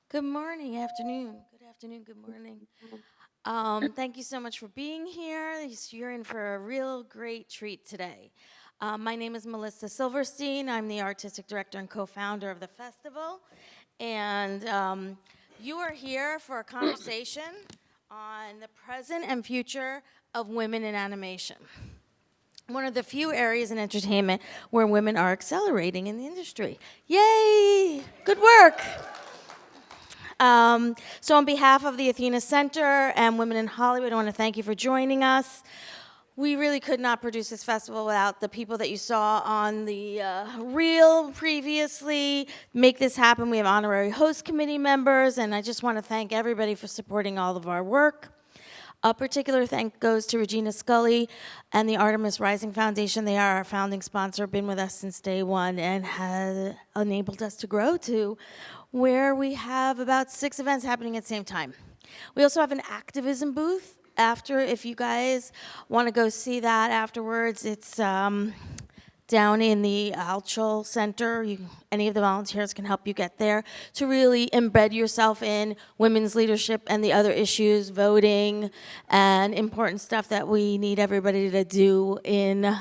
Good morning, afternoon. Good afternoon, good morning. Thank you so much for being here. You're in for a real great treat today. My name is Melissa Silverstein. I'm the artistic director and co-founder of the festival. And you are here for a conversation on the present and future of women in animation. One of the few areas in entertainment where women are accelerating in the industry. Yay! Good work. So on behalf of the Athena Center and Women in Hollywood, I want to thank you for joining us. We really could not produce this festival without the people that you saw on the reel previously. Make this happen, we have honorary host committee members, and I just want to thank everybody for supporting all of our work. A particular thank goes to Regina Scully and the Artemis Rising Foundation. They are our founding sponsor, been with us since day one, and has enabled us to grow to where we have about 6 events happening at the same time. We also have an activism booth after, if you guys want to go see that afterwards. It's down in the Alchol Center. Any of the volunteers can help you get there to really embed yourself in women's leadership and the other issues, voting, and important stuff that we need everybody to do in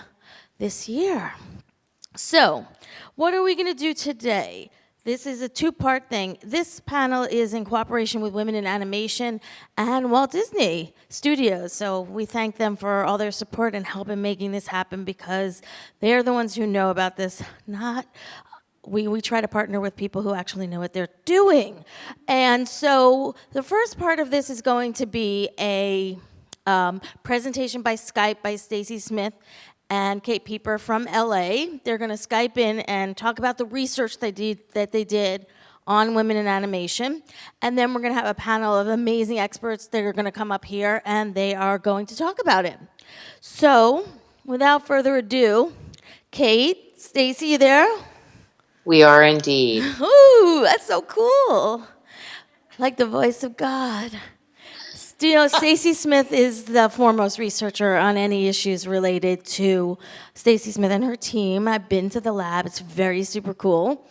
this year. So, what are we going to do today? This is a two-part thing. This panel is in cooperation with Women in Animation and Walt Disney Studios. So we thank them for all their support and help in making this happen because they're the ones who know about this. We try to partner with people who actually know what they're doing. And so the first part of this is going to be a presentation by Skype by Stacy Smith and Kate Pieper from LA. They're going to Skype in and talk about the research they did on women in animation. And then we're going to have a panel of amazing experts that are going to come up here and they are going to talk about it. So, without further ado, Kate, Stacy, you there? We are indeed. Ooh, that's so cool. Like the voice of God. Do you know, Stacy Smith is the foremost researcher on any issues related to Stacy Smith and her team. I've been to the lab. It's very super cool.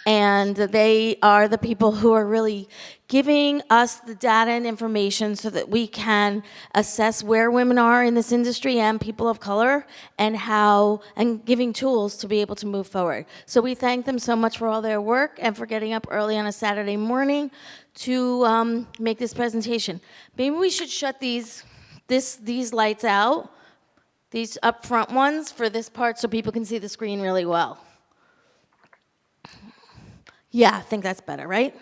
And they are the people who are really giving us the data and information so that we can assess where women are in this industry and people of color and giving tools to be able to move forward. So we thank them so much for all their work and for getting up early on a Saturday morning to make this presentation. Maybe we should shut these lights out, these up front ones for this part so people can see the screen really well. Yeah, I think that's better, right?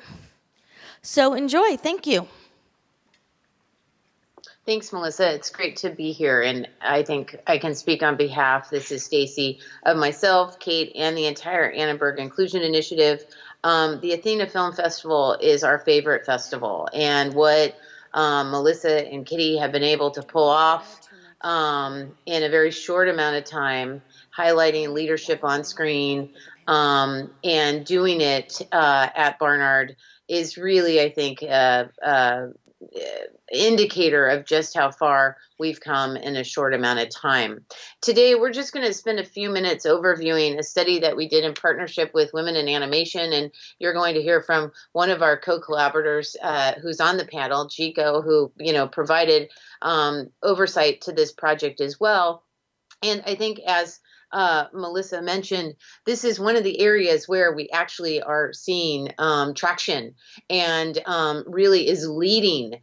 So enjoy, thank you. Thanks, Melissa. It's great to be here, and I think I can speak on behalf. This is Stacy, of myself, Kate, and the entire Annenberg Inclusion Initiative. The Athena Film Festival is our favorite festival, and what Melissa and Kitty have been able to pull off in a very short amount of time, highlighting leadership on screen and doing it at Barnard is really, I think, indicator of just how far we've come in a short amount of time. Today, we're just going to spend a few minutes overviewing a study that we did in partnership with Women in Animation, and you're going to hear from one of our co-collaborators who's on the panel, Chico, who provided oversight to this project as well. And I think as Melissa mentioned, this is one of the areas where we actually are seeing traction and really is leading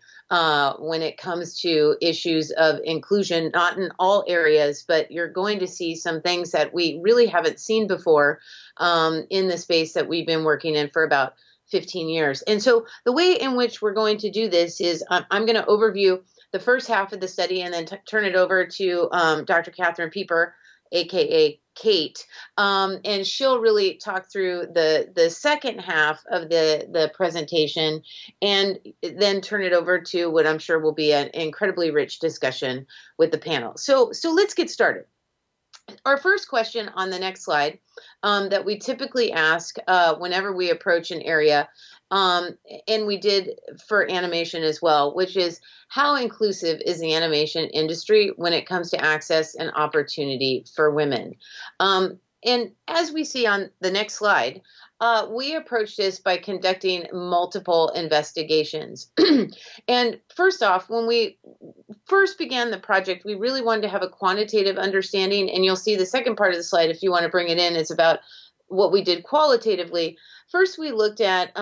when it comes to issues of inclusion, not in all areas, but you're going to see some things that we really haven't seen before in the space that we've been working in for about 15 years. And so the way in which we're going to do this is I'm going to overview the first half of the study and then turn it over to Dr. Catherine Pieper, aka Kate, and she'll really talk through the second half of the presentation and then turn it over to what I'm sure will be an incredibly rich discussion with the panel. So let's get started. Our first question on the next slide that we typically ask whenever we approach an area, and we did for animation as well, which is how inclusive is the animation industry when it comes to access and opportunity for women? And as we see on the next slide, We approached this by conducting multiple investigations. And first off, when we first began the project, we really wanted to have a quantitative understanding. And you'll see the second part of the slide, if you want to bring it in, is about what we did qualitatively. First, we looked at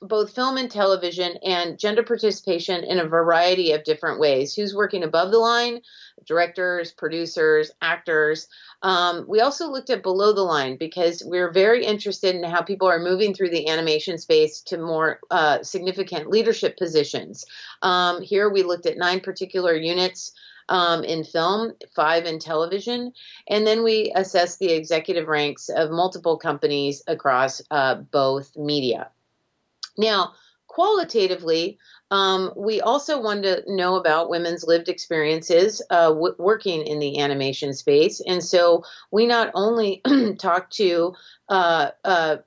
both film and television and gender participation in a variety of different ways. Who's working above the line? Directors, producers, actors. We also looked at below the line because we're very interested in how people are moving through the animation space to more significant leadership positions. Here we looked at 9 particular units in film, 5 in television, and then we assessed the executive ranks of multiple companies across both media. Now, qualitatively, we also wanted to know about women's lived experiences working in the animation space. And so we not only talked to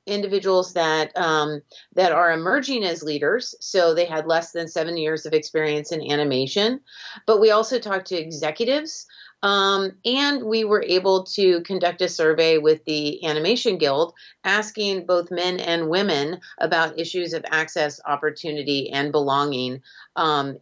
individuals that are emerging as leaders, so they had less than 7 years of experience in animation, but we also talked to executives. And we were able to conduct a survey with the Animation Guild, asking both men and women about issues of access, opportunity, and belonging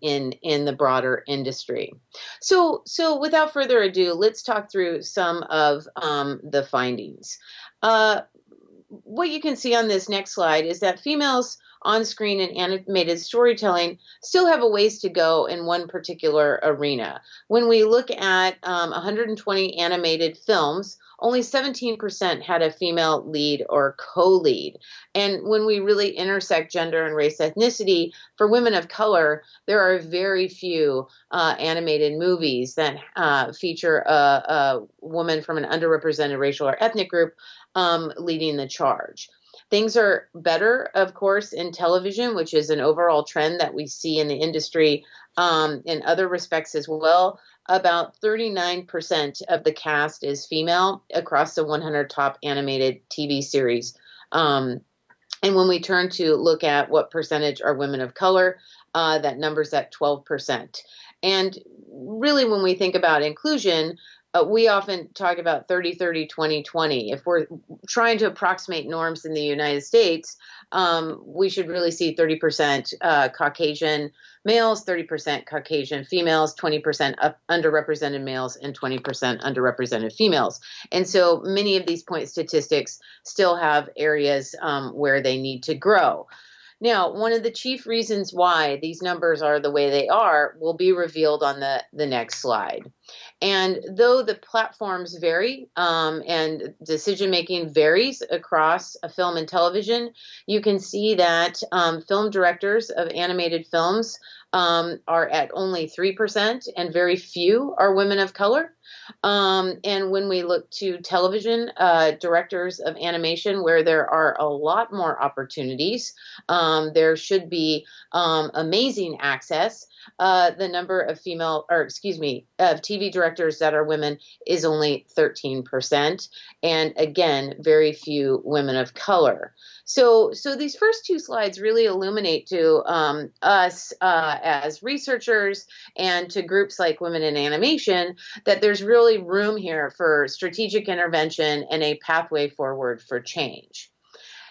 in the broader industry. So without further ado, let's talk through some of the findings. What you can see on this next slide is that females on-screen and animated storytelling still have a ways to go in one particular arena. When we look at 120 animated films, only 17% had a female lead or co-lead. And when we really intersect gender and race ethnicity, for women of color, there are very few animated movies that feature a woman from an underrepresented racial or ethnic group leading the charge. Things are better, of course, in television, which is an overall trend that we see in the industry in other respects as well. About 39% of the cast is female across the 100 top animated TV series. And when we turn to look at what percentage are women of color, that number's at 12%. And really, when we think about inclusion, we often talk about 30-30-20-20. If we're trying to approximate norms in the United States, we should really see 30% Caucasian males, 30% Caucasian females, 20% underrepresented males, and 20% underrepresented females. And so many of these point statistics still have areas where they need to grow. Now, one of the chief reasons why these numbers are the way they are will be revealed on the next slide. And though the platforms vary and decision-making varies across film and television, you can see that film directors of animated films are at only 3%, and very few are women of color. And when we look to television directors of animation, where there are a lot more opportunities, there should be amazing access. The number of of TV directors that are women is only 13%. And again, very few women of color. So these first 2 slides really illuminate to us as researchers and to groups like Women in Animation that there's really room here for strategic intervention and a pathway forward for change.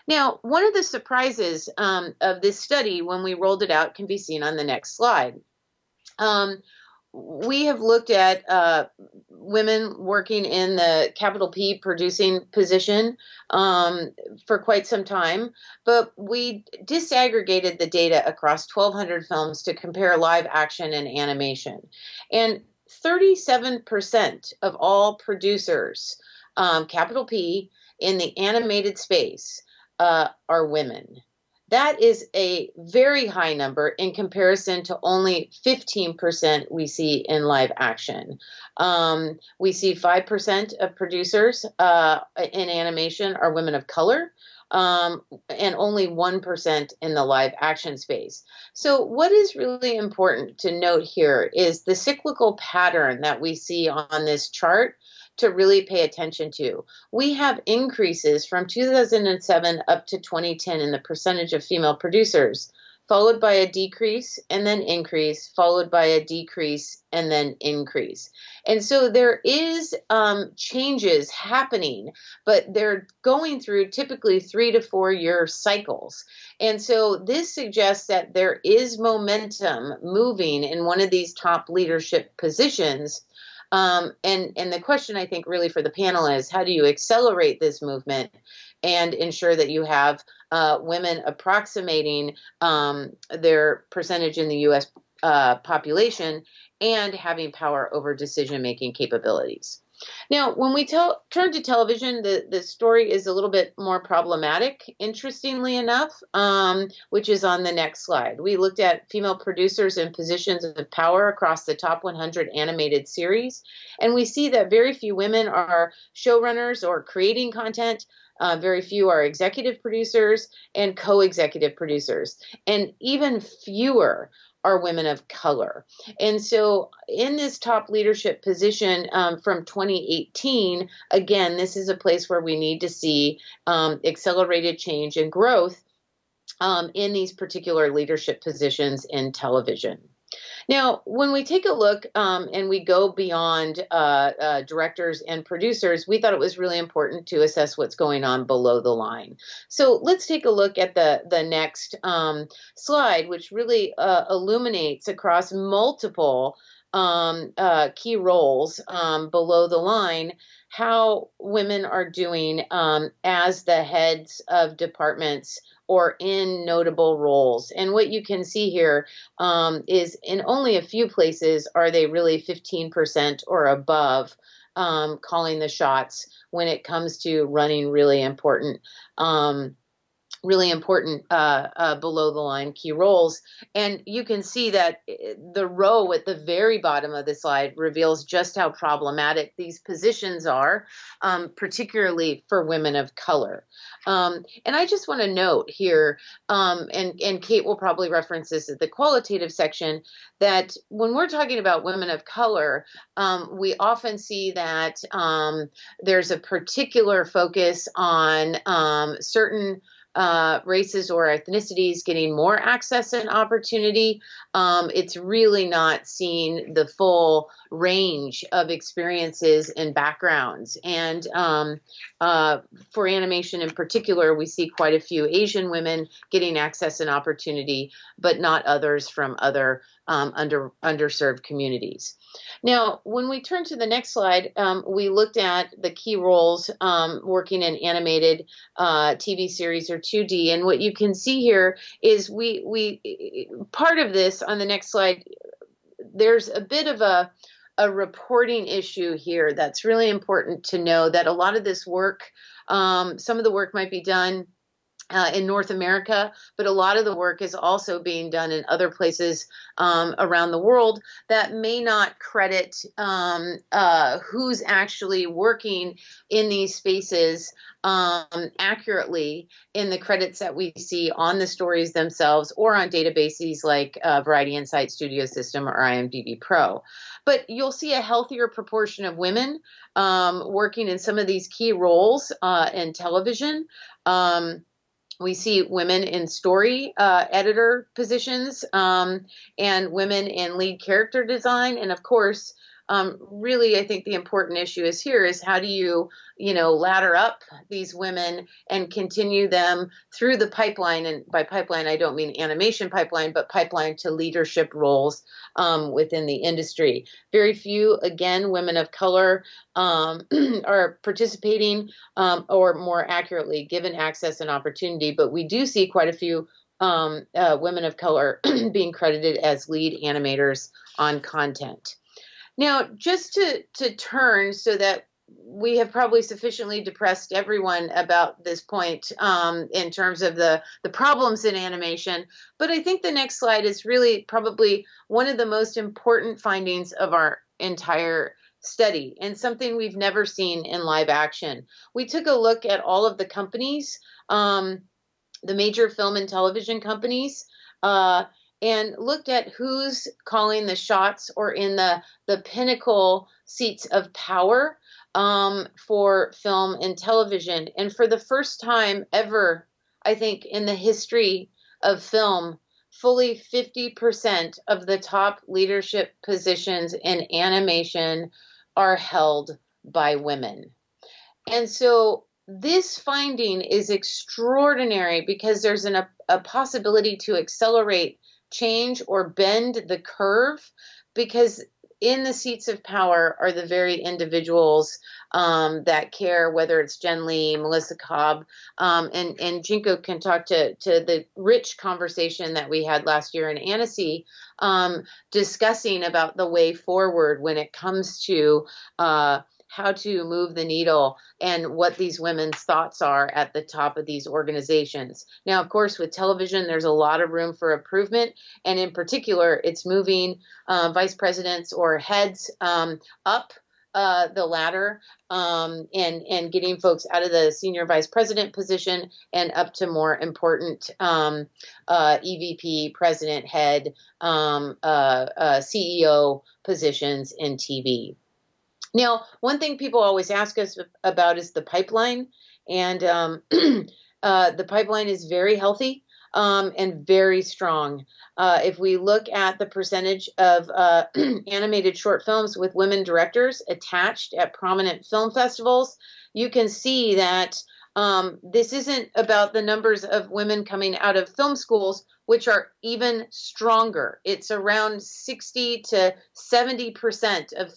Now, one of the surprises of this study when we rolled it out can be seen on the next slide. We have looked at women working in the capital P producing position for quite some time, but we disaggregated the data across 1,200 films to compare live action and animation. And 37% of all producers, capital P, in the animated space are women. That is a very high number in comparison to only 15% we see in live action. We see 5% of producers in animation are women of color, and only 1% in the live action space. So what is really important to note here is the cyclical pattern that we see on this chart to really pay attention to. We have increases from 2007 up to 2010 in the percentage of female producers. followed by a decrease, and then increase, followed by a decrease, and then increase. And so there is changes happening, but they're going through typically 3 to 4 year cycles. And so this suggests that there is momentum moving in one of these top leadership positions. And the question, I think, really for the panel is, how do you accelerate this movement and ensure that you have women approximating their percentage in the U.S. Population and having power over decision-making capabilities? Now, when we turn to television, the story is a little bit more problematic, interestingly enough, which is on the next slide. We looked at female producers in positions of power across the top 100 animated series, and we see that very few women are showrunners or creating content. Very few are executive producers and co-executive producers, and even fewer are women of color. And so in this top leadership position from 2018, again, this is a place where we need to see accelerated change and growth in these particular leadership positions in television. Now, when we take a look and we go beyond directors and producers, we thought it was really important to assess what's going on below the line. So let's take a look at the next slide, which really illuminates across multiple key roles below the line how women are doing as the heads of departments or in notable roles. And what you can see here is in only a few places are they really 15% or above calling the shots when it comes to running really important below the line key roles. And you can see that the row at the very bottom of the slide reveals just how problematic these positions are, particularly for women of color. And I just want to note here, and Kate will probably reference this at the qualitative section, that when we're talking about women of color, we often see that there's a particular focus on certain races or ethnicities getting more access and opportunity. It's really not seeing the full range of experiences and backgrounds. And for animation in particular, we see quite a few Asian women getting access and opportunity, but not others from other underserved communities. Now, when we turn to the next slide, we looked at the key roles working in animated TV series or 2D. And what you can see here is we part of this on the next slide, there's a bit of a reporting issue here that's really important to know, that a lot of this work, some of the work might be done in North America, but a lot of the work is also being done in other places around the world that may not credit who's actually working in these spaces accurately in the credits that we see on the stories themselves or on databases like Variety Insight Studio System or IMDb Pro. But you'll see a healthier proportion of women working in some of these key roles in television. We see women in story editor positions and women in lead character design. And of course, really, I think the important issue is here is how do you, ladder up these women and continue them through the pipeline. And by pipeline, I don't mean animation pipeline, but pipeline to leadership roles within the industry. Very few, again, women of color are participating or more accurately given access and opportunity. But we do see quite a few women of color being credited as lead animators on content. Now, just to turn so that we have probably sufficiently depressed everyone about this point in terms of the problems in animation, but I think the next slide is really probably one of the most important findings of our entire study and something we've never seen in live action. We took a look at all of the companies, the major film and television companies, and looked at who's calling the shots or in the pinnacle seats of power for film and television. And for the first time ever, I think, in the history of film, fully 50% of the top leadership positions in animation are held by women. And so this finding is extraordinary because there's a possibility to accelerate change or bend the curve, because in the seats of power are the very individuals that care, whether it's Jen Lee, Melissa Cobb, and Jinko can talk to the rich conversation that we had last year in Annecy, discussing about the way forward when it comes to how to move the needle and what these women's thoughts are at the top of these organizations. Now, of course, with television, there's a lot of room for improvement. And in particular, it's moving vice presidents or heads up the ladder and getting folks out of the senior vice president position and up to more important EVP, president, head, CEO positions in TV. Now, one thing people always ask us about is the pipeline, and the pipeline is very healthy and very strong. If we look at the percentage of animated short films with women directors attached at prominent film festivals, you can see that this isn't about the numbers of women coming out of film schools, which are even stronger. It's around 60 to 70% of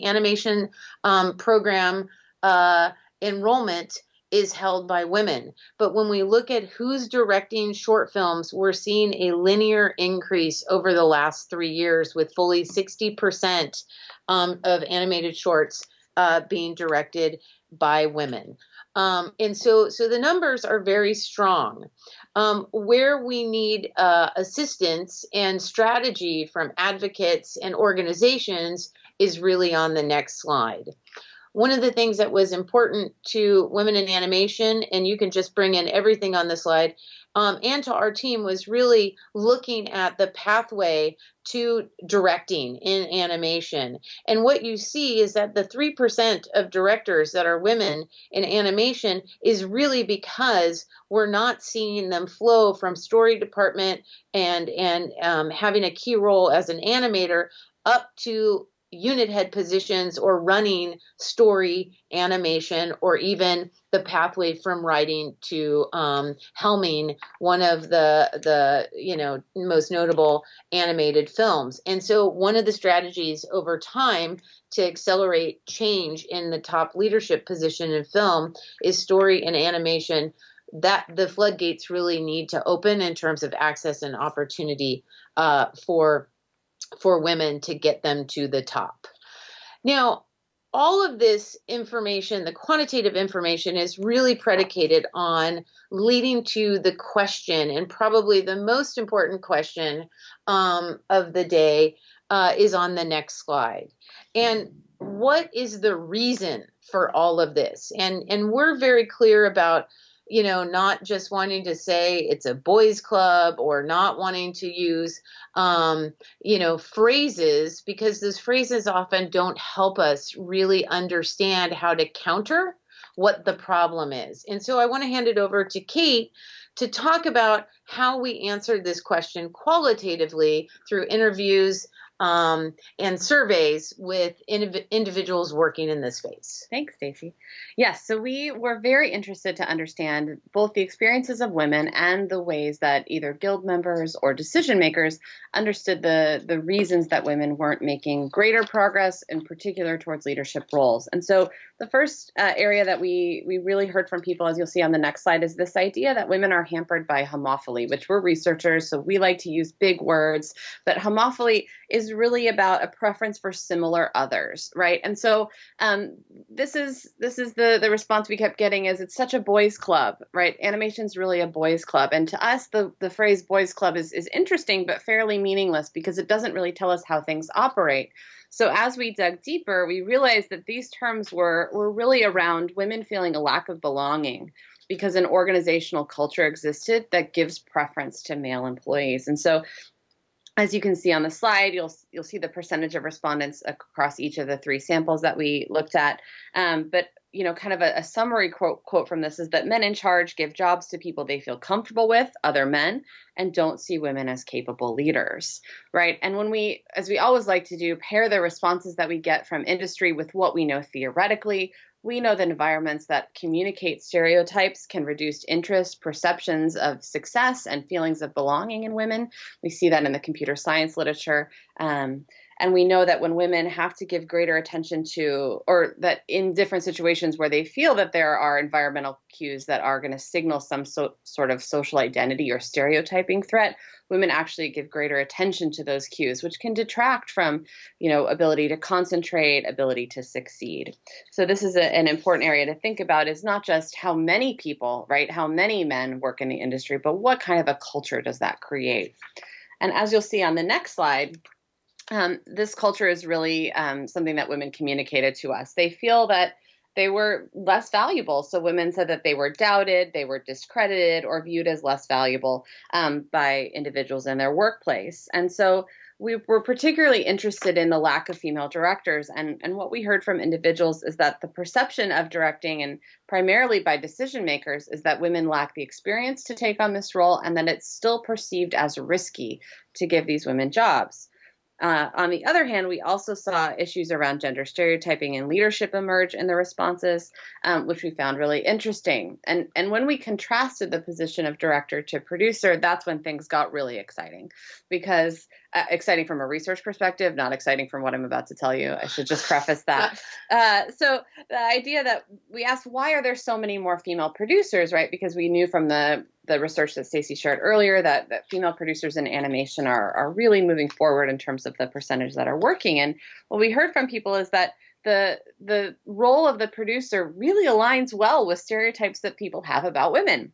animation program enrollment is held by women. But when we look at who's directing short films, we're seeing a linear increase over the last 3 years, with fully 60% of animated shorts being directed by women. And so the numbers are very strong. Where we need assistance and strategy from advocates and organizations is really on the next slide. One of the things that was important to women in animation, and you can just bring in everything on the slide, and to our team, was really looking at the pathway to directing in animation. And what you see is that the 3% of directors that are women in animation is really because we're not seeing them flow from story department and having a key role as an animator up to unit head positions or running story, animation, or even the pathway from writing to helming one of the most notable animated films. And so one of the strategies over time to accelerate change in the top leadership position in film is story and animation, that the floodgates really need to open in terms of access and opportunity for women to get them to the top. Now, all of this information, the quantitative information, is really predicated on leading to the question, and probably the most important question of the day is on the next slide. And what is the reason for all of this? And we're very clear about not just wanting to say it's a boys club or not wanting to use, phrases, because those phrases often don't help us really understand how to counter what the problem is. And so I want to hand it over to Kate to talk about how we answered this question qualitatively through interviews and surveys with individuals working in this space. Thanks, Stacey. Yes, so we were very interested to understand both the experiences of women and the ways that either guild members or decision makers understood the reasons that women weren't making greater progress, in particular towards leadership roles. And so the first area that we really heard from people, as you'll see on the next slide, is this idea that women are hampered by homophily, which we're researchers, so we like to use big words, but homophily is really about a preference for similar others, right? And so this is the response we kept getting is it's such a boys club, right? Animation's really a boys club. And to us, the phrase boys club is interesting, but fairly meaningless because it doesn't really tell us how things operate. So as we dug deeper, we realized that these terms were really around women feeling a lack of belonging because an organizational culture existed that gives preference to male employees. And so As you can see on the slide, you'll see the percentage of respondents across each of the 3 samples that we looked at. But kind of a summary quote from this is that men in charge give jobs to people they feel comfortable with, other men, and don't see women as capable leaders, right? And when we, as we always like to do, pair the responses that we get from industry with what we know theoretically, we know that environments that communicate stereotypes can reduce interest, perceptions of success, and feelings of belonging in women. We see that in the computer science literature. And we know that when women have to give greater attention to, or that in different situations where they feel that there are environmental cues that are going to signal some sort of social identity or stereotyping threat, women actually give greater attention to those cues, which can detract from, ability to concentrate, ability to succeed. So this is an important area to think about, is not just how many people, right, how many men work in the industry, but what kind of a culture does that create? And as you'll see on the next slide, this culture is really something that women communicated to us. They feel that they were less valuable. So women said that they were doubted, they were discredited, or viewed as less valuable by individuals in their workplace. And so we were particularly interested in the lack of female directors. And what we heard from individuals is that the perception of directing, and primarily by decision makers, is that women lack the experience to take on this role, and that it's still perceived as risky to give these women jobs. On the other hand, we also saw issues around gender stereotyping and leadership emerge in the responses, which we found really interesting. And when we contrasted the position of director to producer, that's when things got really exciting, because exciting from a research perspective, not exciting from what I'm about to tell you. I should just preface that. So the idea that we asked, why are there so many more female producers, right? Because we knew from the research that Stacey shared earlier that female producers in animation are really moving forward in terms of the percentage that are working. And what we heard from people is that the role of the producer really aligns well with stereotypes that people have about women.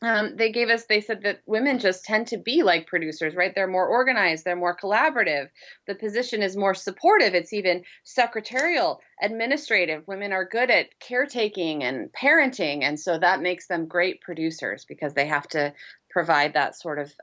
They said that women just tend to be like producers, right? They're more organized, they're more collaborative. The position is more supportive. It's even secretarial, administrative. Women are good at caretaking and parenting. And so that makes them great producers because they have to provide that sort of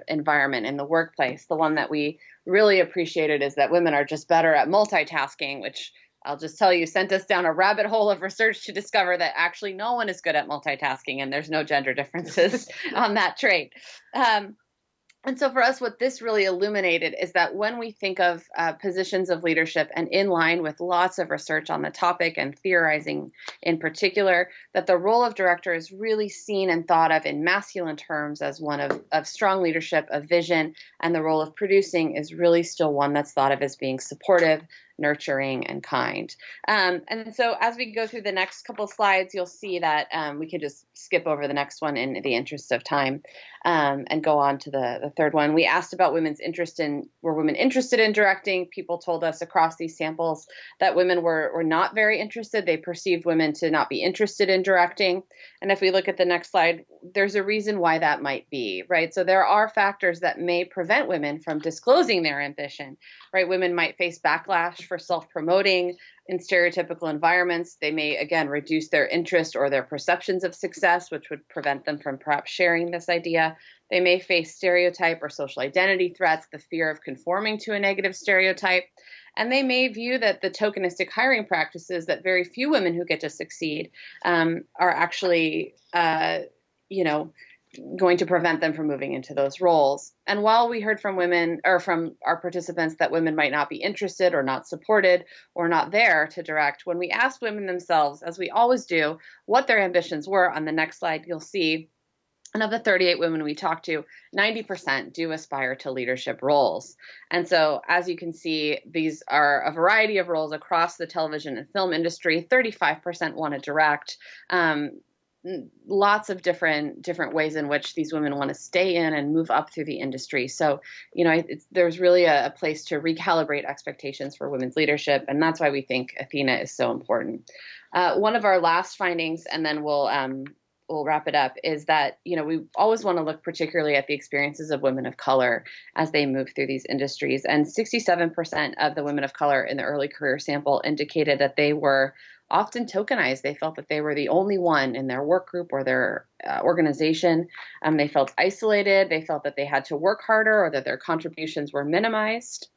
environment in the workplace. The one that we really appreciated is that women are just better at multitasking, which I'll just tell you, sent us down a rabbit hole of research to discover that actually no one is good at multitasking, and there's no gender differences on that trait. And so for us, what this really illuminated is that when we think of positions of leadership, and in line with lots of research on the topic and theorizing in particular, that the role of director is really seen and thought of in masculine terms as one of strong leadership, of vision, and the role of producing is really still one that's thought of as being supportive, nurturing, and kind. And so as we go through the next couple of slides, you'll see that we can just skip over the next one in the interest of time and go on to the third one. We asked about women's interest were women interested in directing? People told us across these samples that women were not very interested. They perceived women to not be interested in directing. And if we look at the next slide, there's a reason why that might be, right? So there are factors that may prevent women from disclosing their ambition, right? Women might face backlash for self-promoting in stereotypical environments. They may, again, reduce their interest or their perceptions of success, which would prevent them from perhaps sharing this idea. They may face stereotype or social identity threats, the fear of conforming to a negative stereotype. And they may view that the tokenistic hiring practices that very few women who get to succeed are actually, going to prevent them from moving into those roles. And while we heard from women, or from our participants, that women might not be interested or not supported or not there to direct, when we asked women themselves, as we always do, what their ambitions were, on the next slide, you'll see, and of the 38 women we talked to, 90% do aspire to leadership roles. And so, as you can see, these are a variety of roles across the television and film industry. 35% want to direct. Lots of different ways in which these women want to stay in and move up through the industry. So, there's really a place to recalibrate expectations for women's leadership, and that's why we think Athena is so important. One of our last findings, and then we'll wrap it up, is that, we always want to look particularly at the experiences of women of color as they move through these industries. And 67% of the women of color in the early career sample indicated that they were often tokenized. They felt that they were the only one in their work group or their organization. They felt isolated. They felt that they had to work harder or that their contributions were minimized.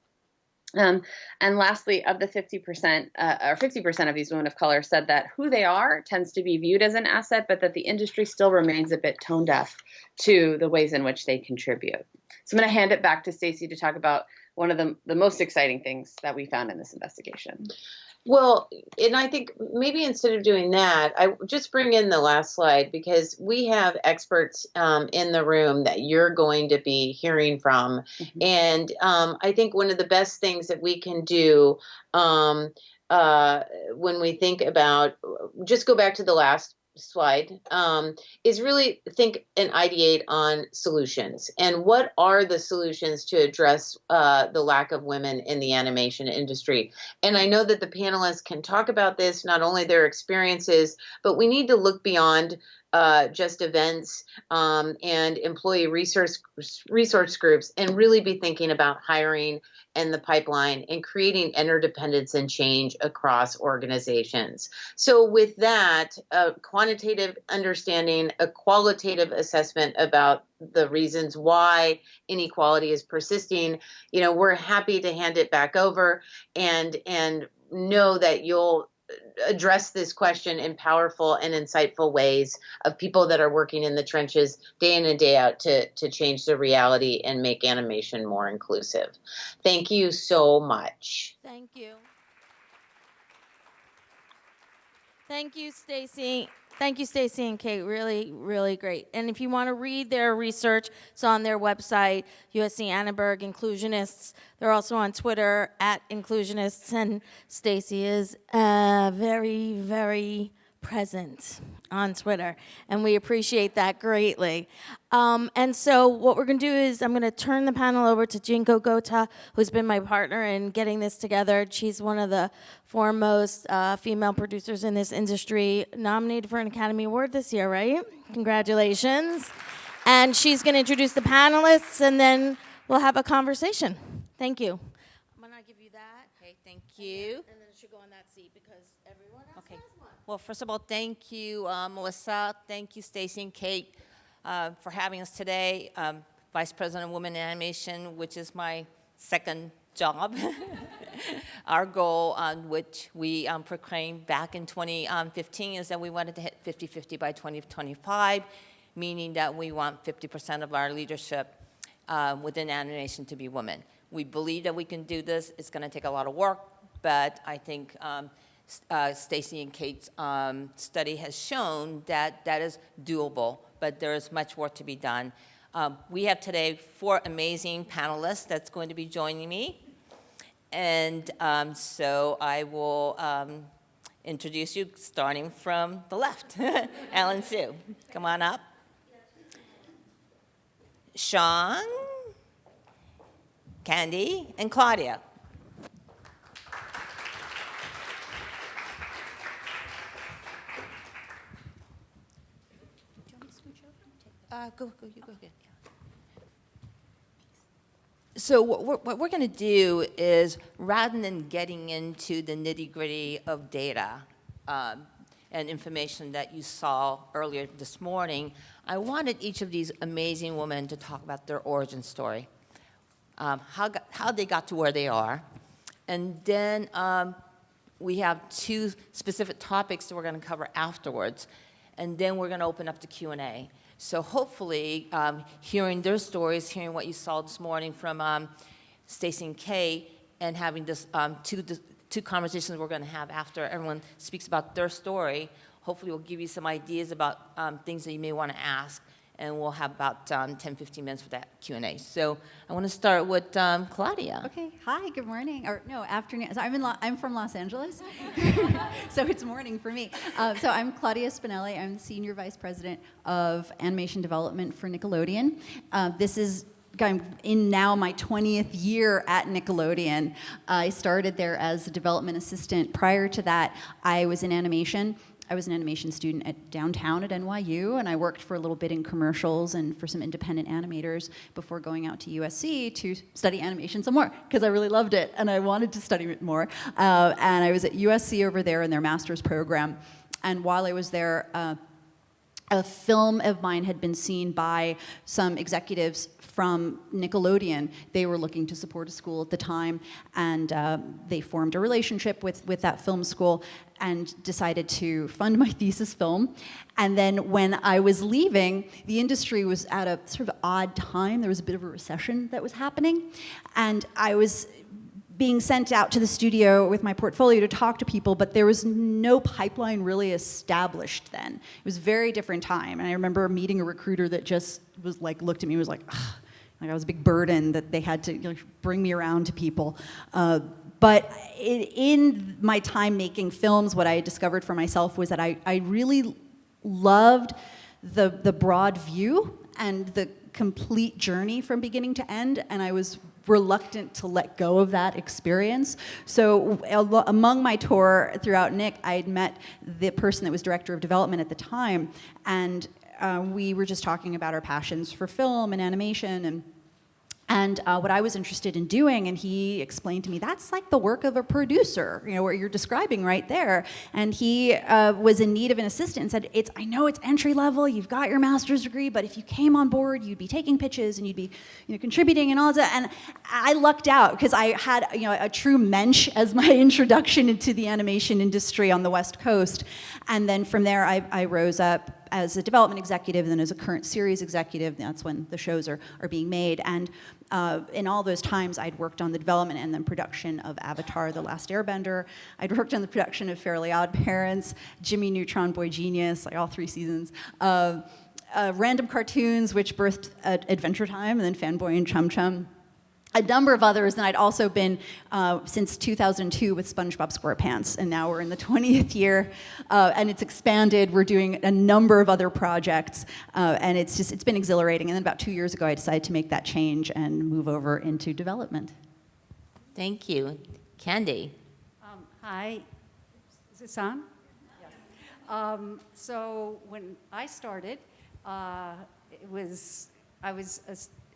And lastly, of the 50%, or 50% of these women of color said that who they are tends to be viewed as an asset, but that the industry still remains a bit tone deaf to the ways in which they contribute. So I'm going to hand it back to Stacey to talk about one of the most exciting things that we found in this investigation. Well, and I think maybe instead of doing that, I just bring in the last slide, because we have experts in the room that you're going to be hearing from. Mm-hmm. And I think one of the best things that we can do when we think about, just go back to the last slide, is really think and ideate on solutions. And what are the solutions to address the lack of women in the animation industry? And I know that the panelists can talk about this, not only their experiences, but we need to look beyond just events and employee resource groups, and really be thinking about hiring and the pipeline and creating interdependence and change across organizations. So with that, a quantitative understanding, a qualitative assessment about the reasons why inequality is persisting, we're happy to hand it back over and know that you'll address this question in powerful and insightful ways of people that are working in the trenches day in and day out to change the reality and make animation more inclusive. Thank you so much. Thank you. Thank you, Stacey. Thank you, Stacey and Kate. Really, really great. And if you want to read their research, it's on their website, USC Annenberg Inclusionists. They're also on Twitter @Inclusionists. And Stacey is very, very present on Twitter. And we appreciate that greatly. And so what we're going to do is I'm going to turn the panel over to Jinko Gota, who's been my partner in getting this together. She's one of the foremost female producers in this industry, nominated for an Academy Award this year, right? Congratulations. And she's going to introduce the panelists, and then we'll have a conversation. Thank you. I'm going to give you that. Okay, thank you. And then it should go on that seat because everyone else has one. Well, first of all, thank you, Melissa. Thank you, Stacey and Kate, for having us today. Vice President of Women in Animation, which is my second job. Our goal, on which we proclaimed back in 2015, is that we wanted to hit 50-50 by 2025, meaning that we want 50% of our leadership within animation to be women. We believe that we can do this. It's going to take a lot of work, but I think Stacey and Kate's study has shown that that is doable, but there is much work to be done. We have today 4 amazing panelists that's going to be joining me. And so I will introduce you, starting from the left. Alan Sue, come on up. Sean, Candy, and Claudia. Go, you go ahead. So what we're going to do is, rather than getting into the nitty-gritty of data and information that you saw earlier this morning, I wanted each of these amazing women to talk about their origin story, how they got to where they are, and then we have 2 specific topics that we're going to cover afterwards, and then we're going to open up to Q&A. So hopefully, hearing their stories, hearing what you saw this morning from Stacey and Kay, and having this two conversations we're going to have after everyone speaks about their story, hopefully will give you some ideas about things that you may want to ask, and we'll have about 10, 15 minutes for that Q&A. So I want to start with Claudia. Okay. Hi. Good morning. Or no, afternoon. So I'm from Los Angeles, so it's morning for me. So I'm Claudia Spinelli. I'm the Senior Vice President of Animation Development for Nickelodeon. I'm in now my 20th year at Nickelodeon. I started there as a development assistant. Prior to that, I was in animation. I was an animation student at downtown at NYU, and I worked for a little bit in commercials and for some independent animators before going out to USC to study animation some more, because I really loved it and I wanted to study it more. And I was at USC over there in their master's program, and while I was there, a film of mine had been seen by some executives from Nickelodeon. They were looking to support a school at the time, and they formed a relationship with that film school and decided to fund my thesis film. And then when I was leaving, the industry was at a sort of odd time. There was a bit of a recession that was happening, and I was being sent out to the studio with my portfolio to talk to people, but there was no pipeline really established then. It was a very different time, and I remember meeting a recruiter that just was like, looked at me and was like, ugh, like I was a big burden that they had to bring me around to people. But in my time making films, what I discovered for myself was that I really loved the broad view and the complete journey from beginning to end, and I was reluctant to let go of that experience. So among my tour throughout Nick, I had met the person that was director of development at the time, and we were just talking about our passions for film and animation and what I was interested in doing, and he explained to me, that's like the work of a producer, what you're describing right there. And he was in need of an assistant and said, I know it's entry level, you've got your master's degree, but if you came on board, you'd be taking pitches and you'd be contributing and all that. And I lucked out because I had a true mensch as my introduction into the animation industry on the West Coast. And then from there, I rose up as a development executive and then as a current series executive. That's when the shows are being made. And in all those times, I'd worked on the development and then production of Avatar: The Last Airbender. I'd worked on the production of Fairly Odd Parents, Jimmy Neutron Boy Genius, like all 3 seasons. Random Cartoons, which birthed Adventure Time, and then Fanboy and Chum Chum. A number of others, and I'd also been since 2002 with SpongeBob SquarePants, and now we're in the 20th year, and it's expanded. We're doing a number of other projects, and it's been exhilarating. And then about 2 years ago, I decided to make that change and move over into development. Thank you. Candy. Hi, is this on? Yes. So when I started, I was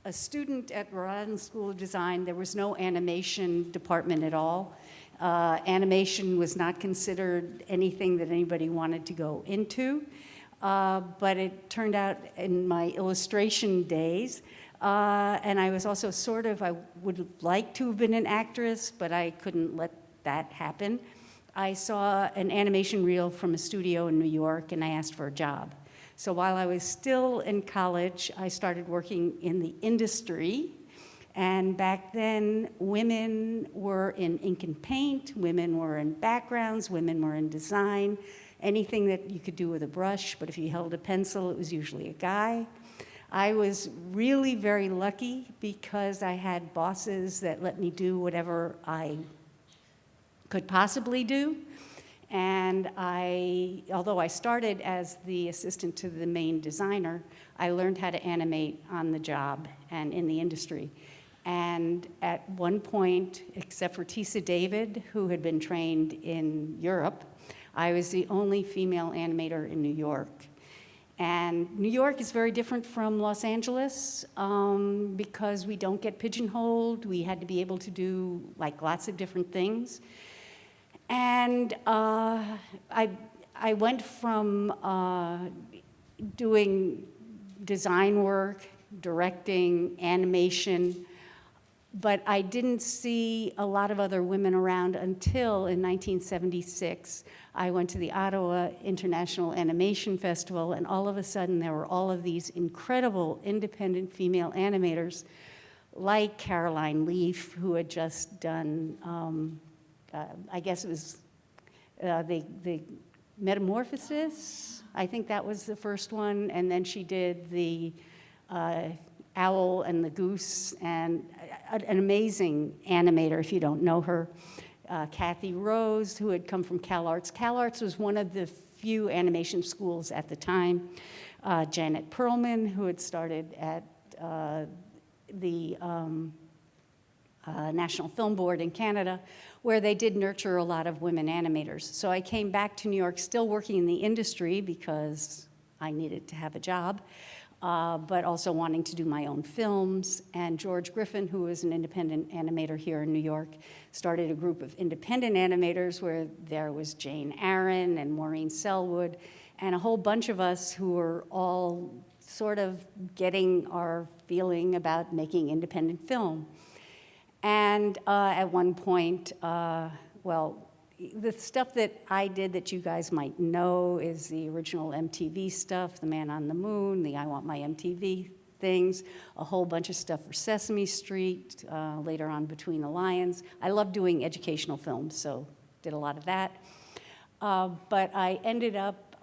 a student at Rhode Island School of Design. There was no animation department at all. Animation was not considered anything that anybody wanted to go into. But it turned out in my illustration days, and I was also I would like to have been an actress, but I couldn't let that happen. I saw an animation reel from a studio in New York, and I asked for a job. So while I was still in college, I started working in the industry. And back then, women were in ink and paint, women were in backgrounds, women were in design, anything that you could do with a brush, but if you held a pencil, it was usually a guy. I was really very lucky because I had bosses that let me do whatever I could possibly do. And although I started as the assistant to the main designer, I learned how to animate on the job and in the industry. And at one point, except for Tisa David, who had been trained in Europe, I was the only female animator in New York. And New York is very different from Los Angeles because we don't get pigeonholed. We had to be able to do lots of different things. And I went from doing design work, directing, animation, but I didn't see a lot of other women around until in 1976. I went to the Ottawa International Animation Festival, and all of a sudden there were all of these incredible independent female animators like Caroline Leaf, who had just done I guess it was the Metamorphosis. I think that was the first one. And then she did the Owl and the Goose, and an amazing animator, if you don't know her. Kathy Rose, who had come from CalArts. CalArts was one of the few animation schools at the time. Janet Perlman, who had started at National Film Board in Canada, where they did nurture a lot of women animators. So I came back to New York still working in the industry because I needed to have a job, but also wanting to do my own films. And George Griffin, who is an independent animator here in New York, started a group of independent animators where there was Jane Aaron and Maureen Selwood and a whole bunch of us who were all sort of getting our feeling about making independent film. And at one point, well, the stuff that I did that you guys might know is the original MTV stuff, The Man on the Moon, the I Want My MTV things, a whole bunch of stuff for Sesame Street, later on Between the Lions. I love doing educational films, so did a lot of that. But I ended up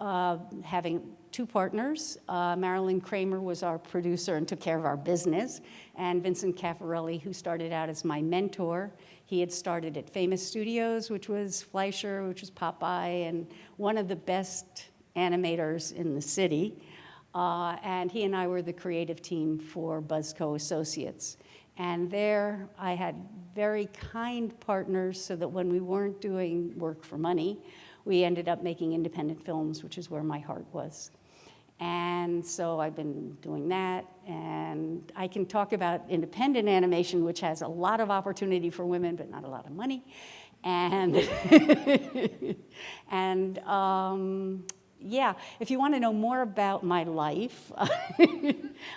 having two partners. Marilyn Kramer was our producer and took care of our business, and Vincent Caffarelli, who started out as my mentor. He had started at Famous Studios, which was Fleischer, which was Popeye, and one of the best animators in the city. And he and I were the creative team for Buzzco Associates. And there I had very kind partners so that when we weren't doing work for money, we ended up making independent films, which is where my heart was. And so I've been doing that, and I can talk about independent animation, which has a lot of opportunity for women, but not a lot of money. And, and yeah, if you want to know more about my life,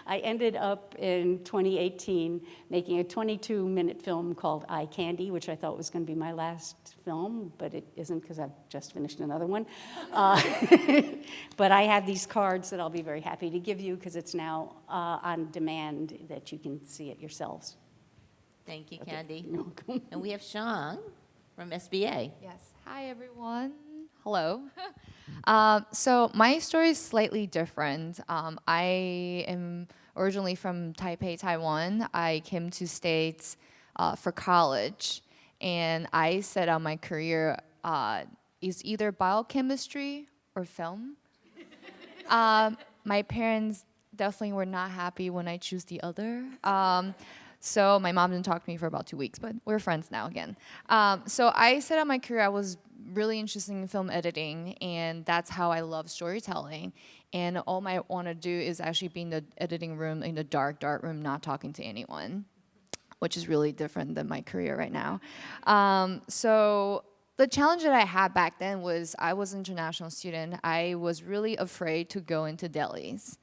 I ended up in 2018 making a 22-minute film called Eye Candy, which I thought was going to be my last film, but it isn't because I've just finished another one. But I have these cards that I'll be very happy to give you because it's now on demand that you can see it yourselves. Thank you, Candy. You're welcome. And we have Sean from SBA. Yes. Hi, everyone. Hello. So my story is slightly different. I am originally from Taipei, Taiwan. I came to States for college, and I set out my career is either biochemistry or film. My parents definitely were not happy when I chose the other. So my mom didn't talk to me for about 2 weeks, but we're friends now again. So I set out my career. I was really interested in film editing, and that's how I love storytelling. And all I want to do is actually be in the editing room, in the dark room, not talking to anyone, which is really different than my career right now. So the challenge that I had back then was I was an international student. I was really afraid to go into delis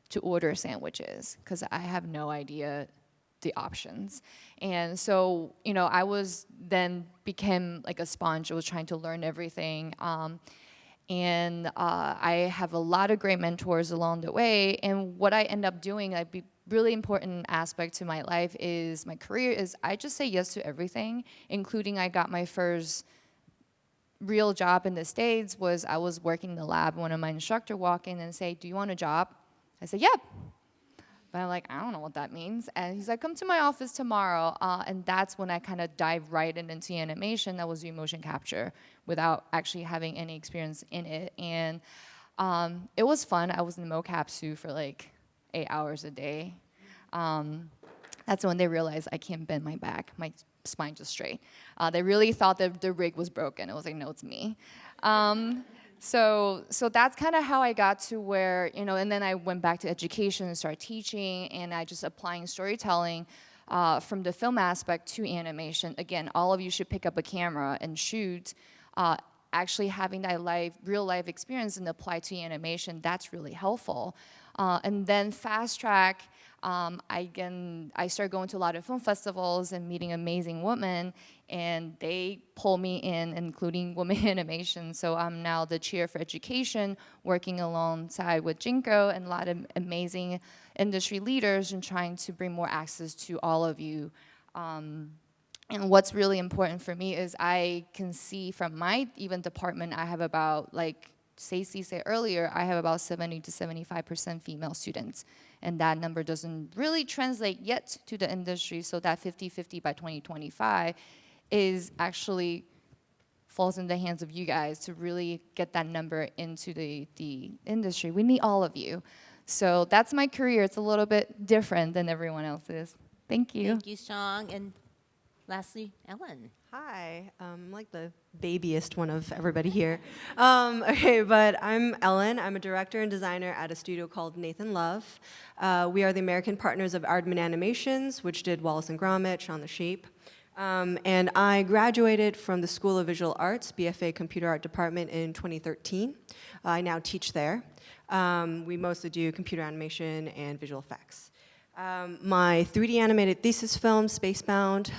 to order sandwiches because I have no idea the options. And so, you know, I was then became like a sponge. I was trying to learn everything. And I have a lot of great mentors along the way. And what I end up doing, like, really important aspect to my life is my career is I just say yes to everything, including I got my first real job in the States was I was working in the lab. One of my instructor walked in and say, "Do you want a job?" I said, "Yep." But I'm like, I don't know what that means. And he's like, "Come to my office tomorrow." And that's when I kind of dive right into animation. That was doing motion capture without actually having any experience in it. And it was fun. I was in the mocap suit for like 8 hours a day. That's when they realized I can't bend my back. My spine just straight. They really thought that the rig was broken. I was like, no, it's me. So that's kind of how I got to where, you know, and then I went back to education and started teaching, and I just applying storytelling from the film aspect to animation. Again, all of you should pick up a camera and shoot. Actually having that real life experience and apply to animation, that's really helpful. And then fast track, I started going to a lot of film festivals and meeting amazing women, and they pull me in, including women animation. So I'm now the chair for education, working alongside with Jinko and a lot of amazing industry leaders and trying to bring more access to all of you. And what's really important for me is I can see from my even department, I have about, like Stacey said earlier, I have about 70 to 75% female students. And that number doesn't really translate yet to the industry, so that 50-50 by 2025 is actually falls in the hands of you guys to really get that number into the industry. We need all of you. So that's my career. It's a little bit different than everyone else's. Thank you. Thank you, Sean. And lastly, Ellen. Hi, I'm like the babiest one of everybody here. Okay, but I'm Ellen. I'm a director and designer at a studio called Nathan Love. We are the American partners of Aardman Animations, which did Wallace and Gromit, Shaun the Sheep. And I graduated from the School of Visual Arts, BFA Computer Art Department in 2013. I now teach there. We mostly do computer animation and visual effects. My 3D animated thesis film, Spacebound,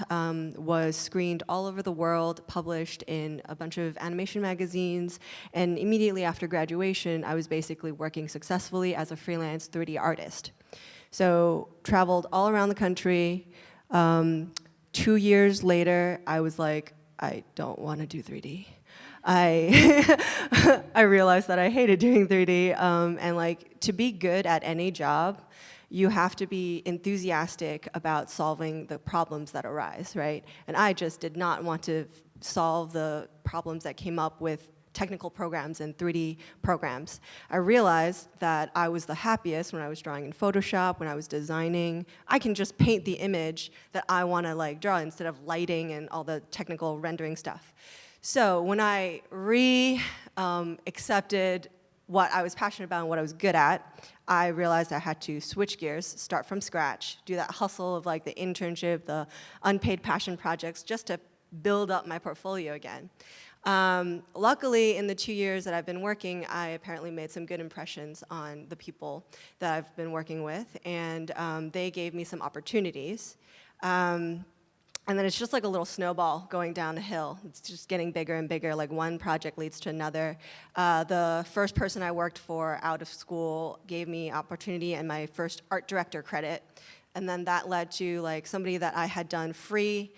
was screened all over the world, published in a bunch of animation magazines, and immediately after graduation, I was basically working successfully as a freelance 3D artist. So, traveled all around the country. 2 years later, I was like, I don't want to do 3D. I realized that I hated doing 3D, and like, to be good at any job, you have to be enthusiastic about solving the problems that arise, right? And I just did not want to solve the problems that came up with technical programs and 3D programs. I realized that I was the happiest when I was drawing in Photoshop, when I was designing. I can just paint the image that I want to like draw instead of lighting and all the technical rendering stuff. So when I accepted what I was passionate about and what I was good at, I realized I had to switch gears, start from scratch, do that hustle of like the internship, the unpaid passion projects, just to build up my portfolio again. Luckily, in the 2 years that I've been working, I apparently made some good impressions on the people that I've been working with, and they gave me some opportunities. And then it's just like a little snowball going down a hill. It's just getting bigger and bigger, like one project leads to another. The first person I worked for out of school gave me opportunity and my first art director credit. And then that led to like somebody that I had done free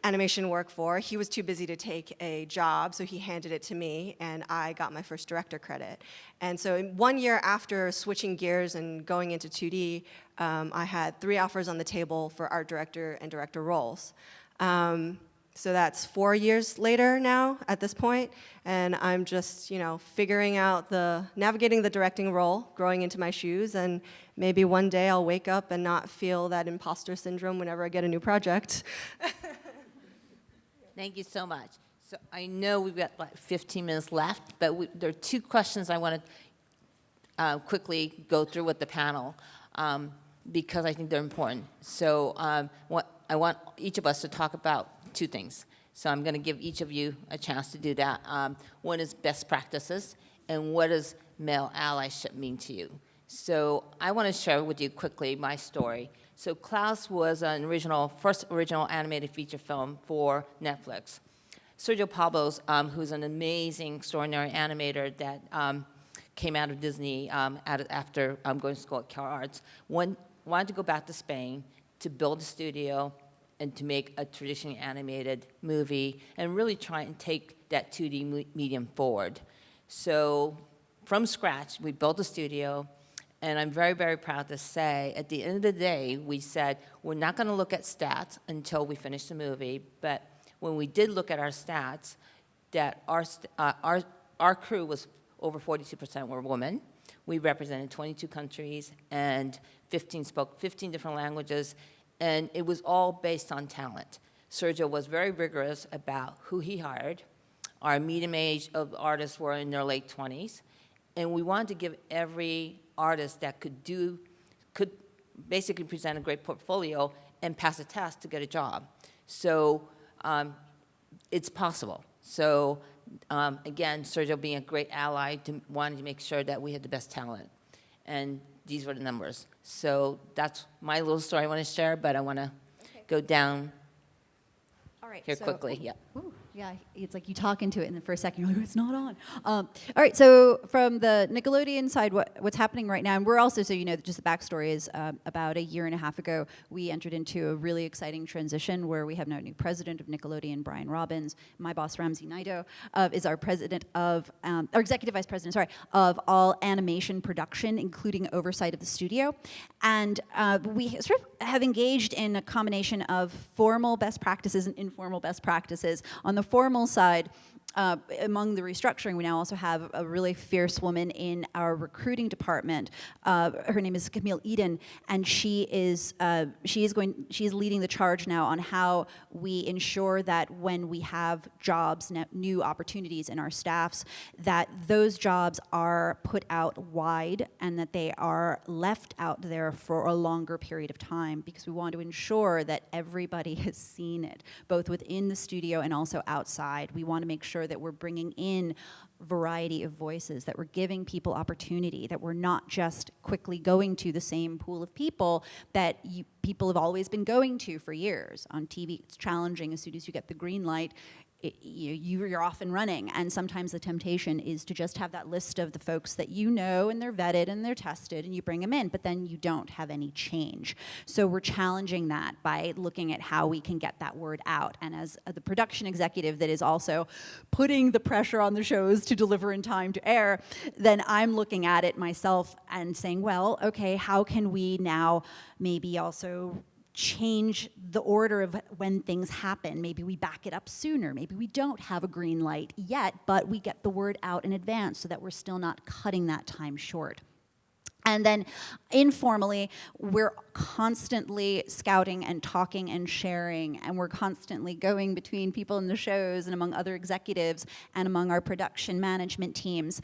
animation work for. He was too busy to take a job, so he handed it to me, and I got my first director credit. And so 1 year after switching gears and going into 2D, I had 3 offers on the table for art director and director roles. So that's 4 years later now at this point, and I'm just, figuring out navigating the directing role, growing into my shoes, and maybe one day I'll wake up and not feel that imposter syndrome whenever I get a new project. Thank you so much. So I know we've got like 15 minutes left, but there are 2 questions I want to quickly go through with the panel because I think they're important. So I want each of us to talk about 2 things. So I'm going to give each of you a chance to do that. One is best practices, and what does male allyship mean to you? So I want to share with you quickly my story. So Klaus was an first original animated feature film for Netflix. Sergio Pablos, who's an amazing, extraordinary animator that came out of Disney after going to school at Cal Arts, wanted to go back to Spain to build a studio and to make a traditionally animated movie and really try and take that 2D medium forward. So from scratch, we built a studio. And I'm very, very proud to say, at the end of the day, we said, we're not going to look at stats until we finish the movie. But when we did look at our stats, that our crew was over 42% were women. We represented 22 countries and spoke 15 different languages. And it was all based on talent. Sergio was very rigorous about who he hired. Our median age of artists were in their late 20s. And we wanted to give every artist that could basically present a great portfolio and pass a test to get a job. So it's possible. So again, Sergio being a great ally, wanted to make sure that we had the best talent. And these were the numbers. So that's my little story I want to share, but I want to go down All right, here quickly. Yeah. Ooh, yeah, it's like you talk into it, and then for a second you're like, it's not on. All right, so from the Nickelodeon side, what's happening right now, and we're also, so you know, just the backstory is about 1.5 years ago, we entered into a really exciting transition where we have now a new president of Nickelodeon, Brian Robbins. My boss, Ramsey Naito, is our president of, our executive vice president, sorry, of all animation production, including oversight of the studio. And we sort of have engaged in a combination of formal best practices and informal best practices. On the formal side, among the restructuring, we now also have a really fierce woman in our recruiting department. Her name is Camille Eden, and she is leading the charge now on how we ensure that when we have jobs, new opportunities in our staffs, that those jobs are put out wide and that they are left out there for a longer period of time, because we want to ensure that everybody has seen it, both within the studio and also outside. We want to make sure that we're bringing in variety of voices, that we're giving people opportunity, that we're not just quickly going to the same pool of people that people have always been going to for years. On TV, it's challenging. As soon as you get the green light, you're off and running, and sometimes the temptation is to just have that list of the folks that you know and they're vetted and they're tested and you bring them in, but then you don't have any change. So we're challenging that by looking at how we can get that word out. And as the production executive that is also putting the pressure on the shows to deliver in time to air, then I'm looking at it myself and saying, well, okay, how can we now maybe also change the order of when things happen? Maybe we back it up sooner. Maybe we don't have a green light yet, but we get the word out in advance so that we're still not cutting that time short. And then informally, we're constantly scouting and talking and sharing, and we're constantly going between people in the shows and among other executives and among our production management teams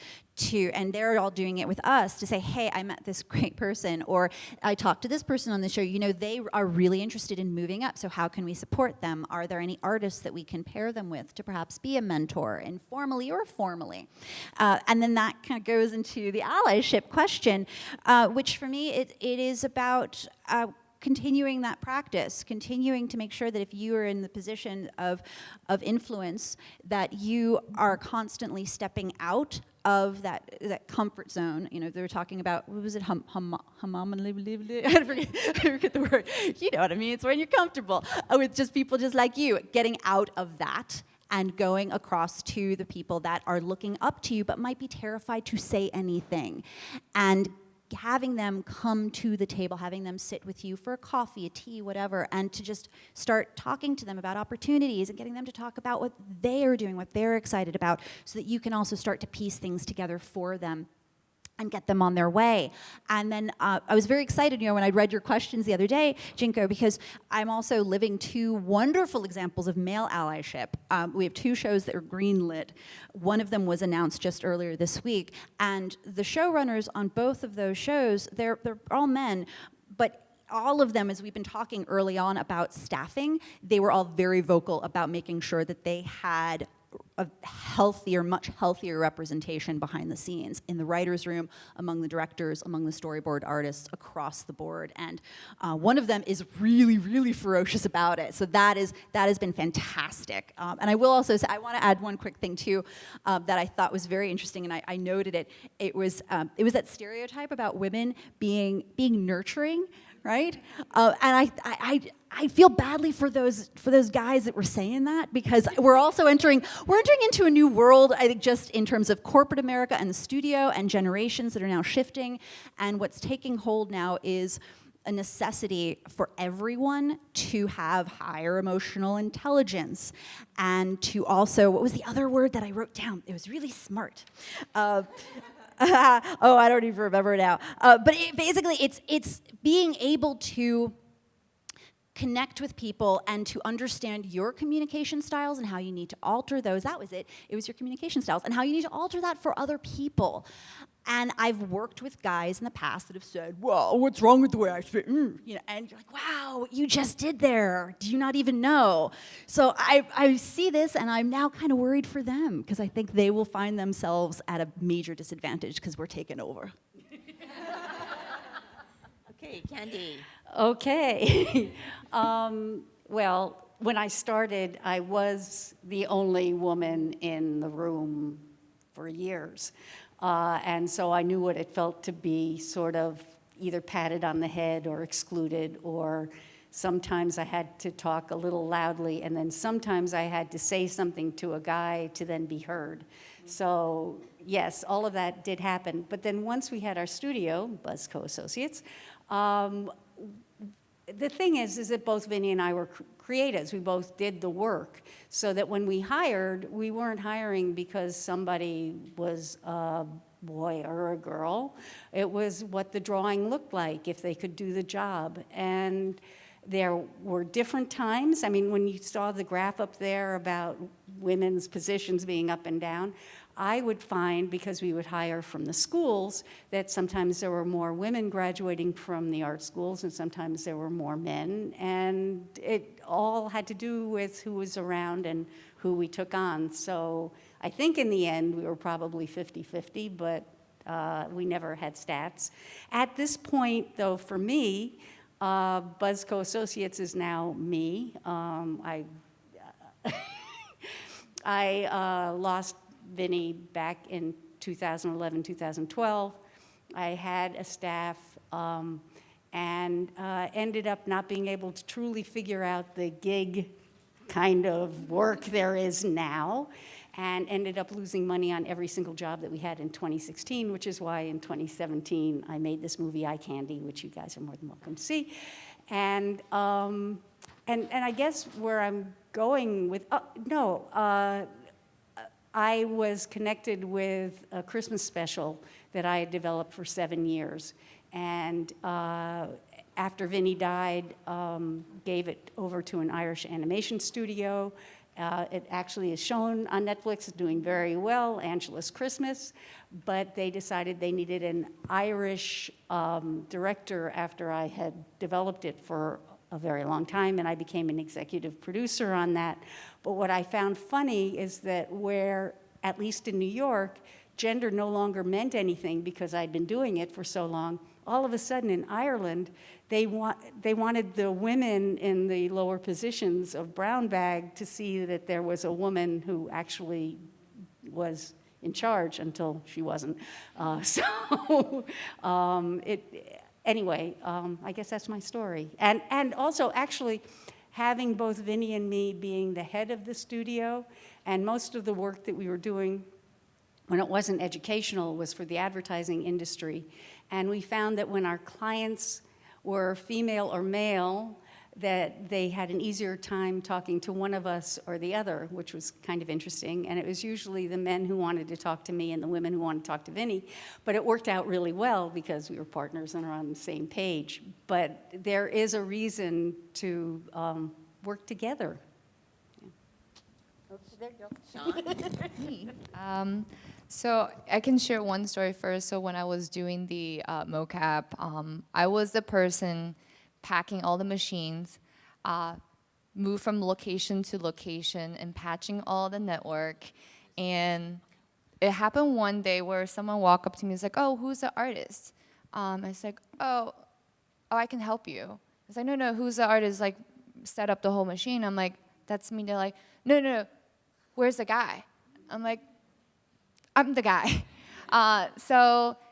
and they're all doing it with us to say, hey, I met this great person, or I talked to this person on the show, they are really interested in moving up, so how can we support them? Are there any artists that we can pair them with to perhaps be a mentor, informally or formally? And then that kind of goes into the allyship question, which for me, it is about continuing that practice, continuing to make sure that if you are in the position of influence, that you are constantly stepping out of that comfort zone. They were talking about, what was it, I forget the word. You know what I mean? It's when you're comfortable with just people just like you, getting out of that and going across to the people that are looking up to you but might be terrified to say anything. And having them come to the table, having them sit with you for a coffee, a tea, whatever, and to just start talking to them about opportunities and getting them to talk about what they are doing, what they're excited about, so that you can also start to piece things together for them and get them on their way. And then I was very excited, when I read your questions the other day, Jinko, because I'm also living two wonderful examples of male allyship. We have two shows that are greenlit. One of them was announced just earlier this week, and the showrunners on both of those shows, they're all men, but all of them, as we've been talking early on about staffing, they were all very vocal about making sure that they had a much healthier representation behind the scenes, in the writer's room, among the directors, among the storyboard artists, across the board. And one of them is really, really ferocious about it. So that has been fantastic. And I will also say, I want to add one quick thing too that I thought was very interesting, and I noted it. It was that stereotype about women being nurturing, right? And I feel badly for those guys that were saying that, because we're entering into a new world, I think, just in terms of corporate America and the studio and generations that are now shifting. And what's taking hold now is a necessity for everyone to have higher emotional intelligence, and to also, what was the other word that I wrote down? It was really smart. Oh, I don't even remember now. But basically, it's being able to connect with people and to understand your communication styles and how you need to alter those. That was it. It was your communication styles and how you need to alter that for other people. And I've worked with guys in the past that have said, well, what's wrong with the way I speak? And you're like, wow, what you just did there. Do you not even know? So I see this, and I'm now kind of worried for them, because I think they will find themselves at a major disadvantage because we're taking over. Okay, Candy. Okay. Well, when I started, I was the only woman in the room for years. And so I knew what it felt to be sort of either patted on the head or excluded, or sometimes I had to talk a little loudly, and then sometimes I had to say something to a guy to then be heard. So yes, all of that did happen. But then once we had our studio, Buzzco Associates, the thing is that both Vinny and I were creatives. We both did the work, so that when we hired, we weren't hiring because somebody was a boy or a girl. It was what the drawing looked like, if they could do the job. And there were different times. I mean, when you saw the graph up there about women's positions being up and down, I would find, because we would hire from the schools, that sometimes there were more women graduating from the art schools and sometimes there were more men. And it all had to do with who was around and who we took on. So I think in the end we were probably 50-50, but we never had stats. At this point, though, for me, Buzzco Associates is now me. I lost Vinny back in 2011, 2012. I had a staff and ended up not being able to truly figure out the gig kind of work there is now, and ended up losing money on every single job that we had in 2016, which is why in 2017 I made this movie, Eye Candy, which you guys are more than welcome to see. And I guess where I'm going with, I was connected with a Christmas special that I had developed for 7 years. And after Vinny died, gave it over to an Irish animation studio. It actually is shown on Netflix, it's doing very well, Angela's Christmas. But they decided they needed an Irish director after I had developed it for a very long time, and I became an executive producer on that. But what I found funny is that where, at least in New York, gender no longer meant anything because I'd been doing it for so long, all of a sudden in Ireland, they wanted the women in the lower positions of brown bag to see that there was a woman who actually was in charge until she wasn't. Anyway, I guess that's my story. And also, actually, having both Vinny and me being the head of the studio, and most of the work that we were doing when it wasn't educational was for the advertising industry. And we found that when our clients were female or male, that they had an easier time talking to one of us or the other, which was kind of interesting. And it was usually the men who wanted to talk to me and the women who wanted to talk to Vinny. But it worked out really well because we were partners and are on the same page. But there is a reason to work together. There you go. So I can share one story first. So when I was doing the mocap, I was the person packing all the machines, move from location to location and patching all the network. And it happened one day where someone walked up to me and was like, "Oh, who's the artist?" I was like, oh, I can help you. It's like, no, who's the artist? Like, set up the whole machine. I'm like, that's me. They're like, no, where's the guy? I'm like, I'm the guy.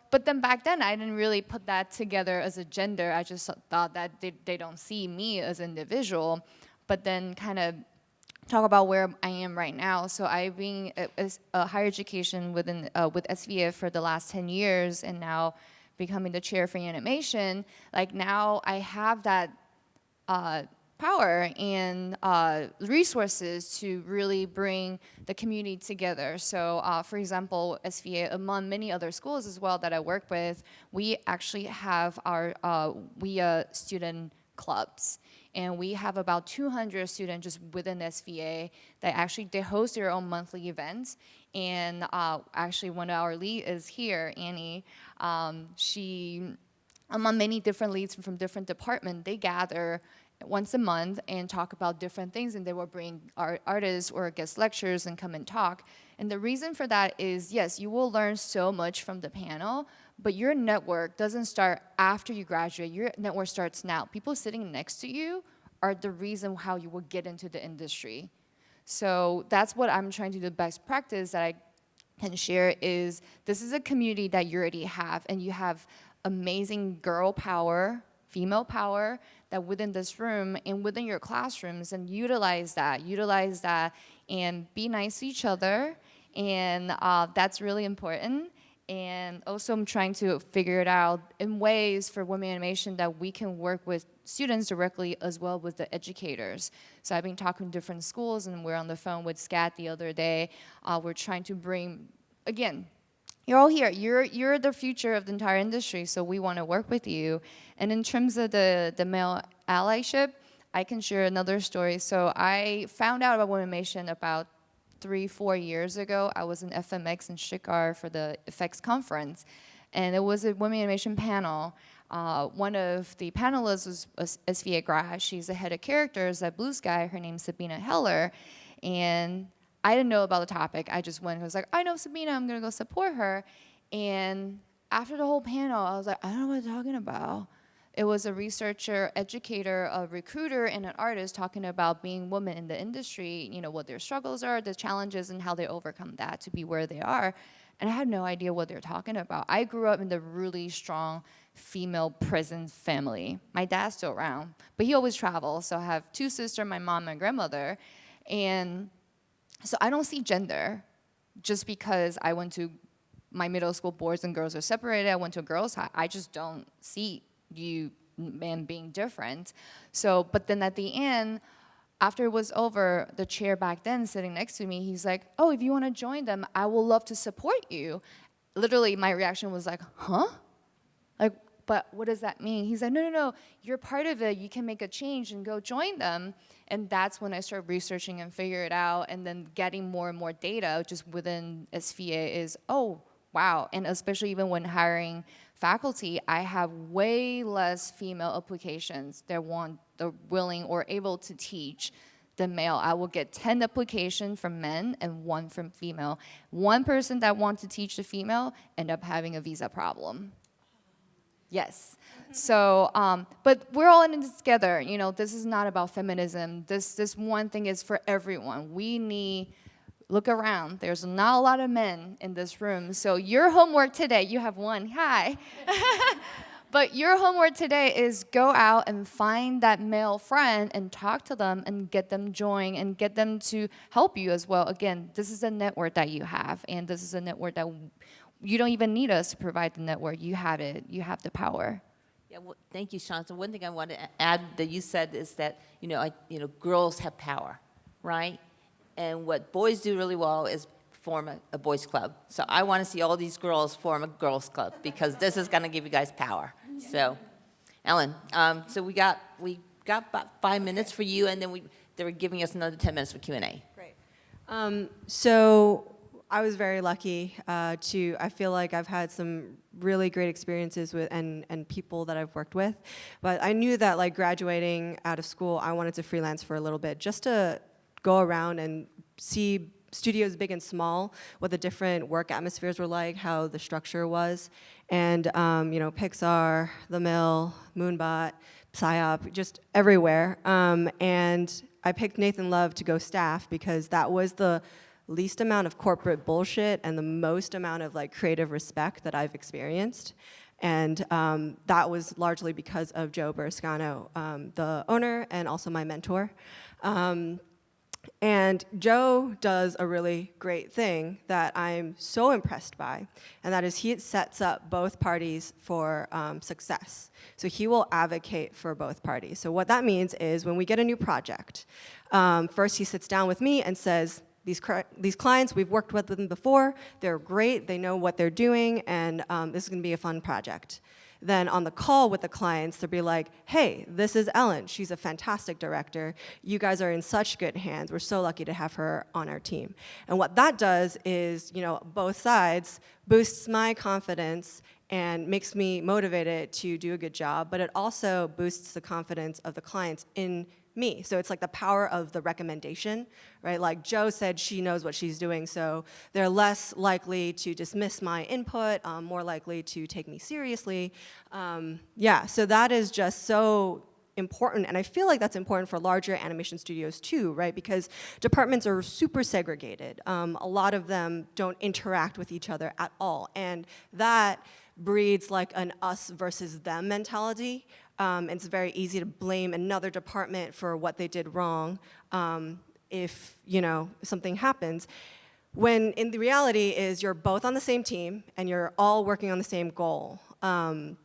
But then back then, I didn't really put that together as a gender. I just thought that they don't see me as an individual. But then kind of talk about where I am right now. So I've been a higher education with SVF for the last 10 years, and now becoming the chair for animation. Like, now I have that power and resources to really bring the community together. So for example, SVA, among many other schools as well that I work with, we actually have our student clubs. And we have about 200 students just within SVA that actually, they host their own monthly events. And actually one of our lead is here, Annie. She, among many different leads from different departments, they gather once a month and talk about different things, and they will bring artists or guest lecturers and come and talk. And the reason for that is, yes, you will learn so much from the panel, but your network doesn't start after you graduate. Your network starts now. People sitting next to you are the reason how you will get into the industry. So that's what I'm trying to do. The best practice that I can share is, this is a community that you already have, and you have amazing girl power, female power, that within this room and within your classrooms, and utilize that, and be nice to each other, and that's really important. And also I'm trying to figure it out in ways for women animation that we can work with students directly as well with the educators. So I've been talking to different schools, and we're on the phone with SCAT the other day. We're trying to bring, again, you're all here. You're the future of the entire industry, so we want to work with you. And in terms of the male allyship, I can share another story. So I found out about women animation about 3-4 years ago. I was in FMX in Stuttgart for the FX conference, and it was a women animation panel. One of the panelists was a SVA grad. She's the head of characters at Blue Sky. Her name's Sabina Heller, and I didn't know about the topic. I just went and was like, I know Sabina, I'm gonna go support her. And after the whole panel, I was like, I don't know what they're talking about. It was a researcher, educator, a recruiter, and an artist talking about being women in the industry, you know, what their struggles are, the challenges, and how they overcome that to be where they are. And I had no idea what they're talking about. I grew up in the really strong female presence family. My dad's still around, but he always travels. So I have 2 sisters, my mom and grandmother. And so I don't see gender just because I went to my middle school, boys and girls are separated. I went to a girls' high. I just don't see you men being different. So, but then at the end, after it was over, the chair back then sitting next to me, he's like, oh, if you want to join them, I will love to support you. Literally, my reaction was like, huh? Like, but what does that mean? He's like, no, you're part of it. You can make a change and go join them. And that's when I started researching and figure it out, and then getting more and more data just within SVA is, oh, wow. And especially even when hiring faculty, I have way less female applications that want, they're willing or able to teach than male. I will get 10 applications from men and 1 from female. One person that wants to teach the female end up having a visa problem. Yes. So, but we're all in this together. You know, this is not about feminism. This one thing is for everyone. We need, look around. There's not a lot of men in this room. So your homework today, you have one, hi. But your homework today is go out and find that male friend and talk to them and get them join and get them to help you as well. Again, this is a network that you have, and this is a network that you don't even need us to provide the network. You have it. You have the power. Yeah, well, thank you, Sean. So one thing I want to add that you said is that, girls have power, right? And what boys do really well is form a boys club. So I want to see all these girls form a girls club, because this is going to give you guys power. So, Ellen, so we got about 5 minutes for you, and then they were giving us another 10 minutes for Q&A. Great. So I was very lucky I feel like I've had some really great experiences with and people that I've worked with, but I knew that like graduating out of school, I wanted to freelance for a little bit just to go around and see studios big and small, what the different work atmospheres were like, how the structure was, and Pixar, The Mill, Moonbot, PSYOP, just everywhere, and I picked Nathan Love to go staff because that was the least amount of corporate bullshit and the most amount of like creative respect that I've experienced. And that was largely because of Joe Burrascano, the owner and also my mentor. And Joe does a really great thing that I'm so impressed by, and that is he sets up both parties for success. So he will advocate for both parties. So what that means is when we get a new project, first he sits down with me and says, these clients, we've worked with them before, they're great, they know what they're doing, and this is gonna be a fun project. Then on the call with the clients, they'll be like, hey, this is Ellen, she's a fantastic director, you guys are in such good hands, we're so lucky to have her on our team. And what that does is, both sides boosts my confidence and makes me motivated to do a good job, but it also boosts the confidence of the clients in me. So it's like the power of the recommendation, right? Like Joe said, she knows what she's doing, so they're less likely to dismiss my input, more likely to take me seriously. So that is just so important, and I feel like that's important for larger animation studios too, right? Because departments are super segregated. A lot of them don't interact with each other at all, and that breeds like an us versus them mentality. It's very easy to blame another department for what they did wrong if something happens. when in the reality is you're both on the same team and you're all working on the same goal. And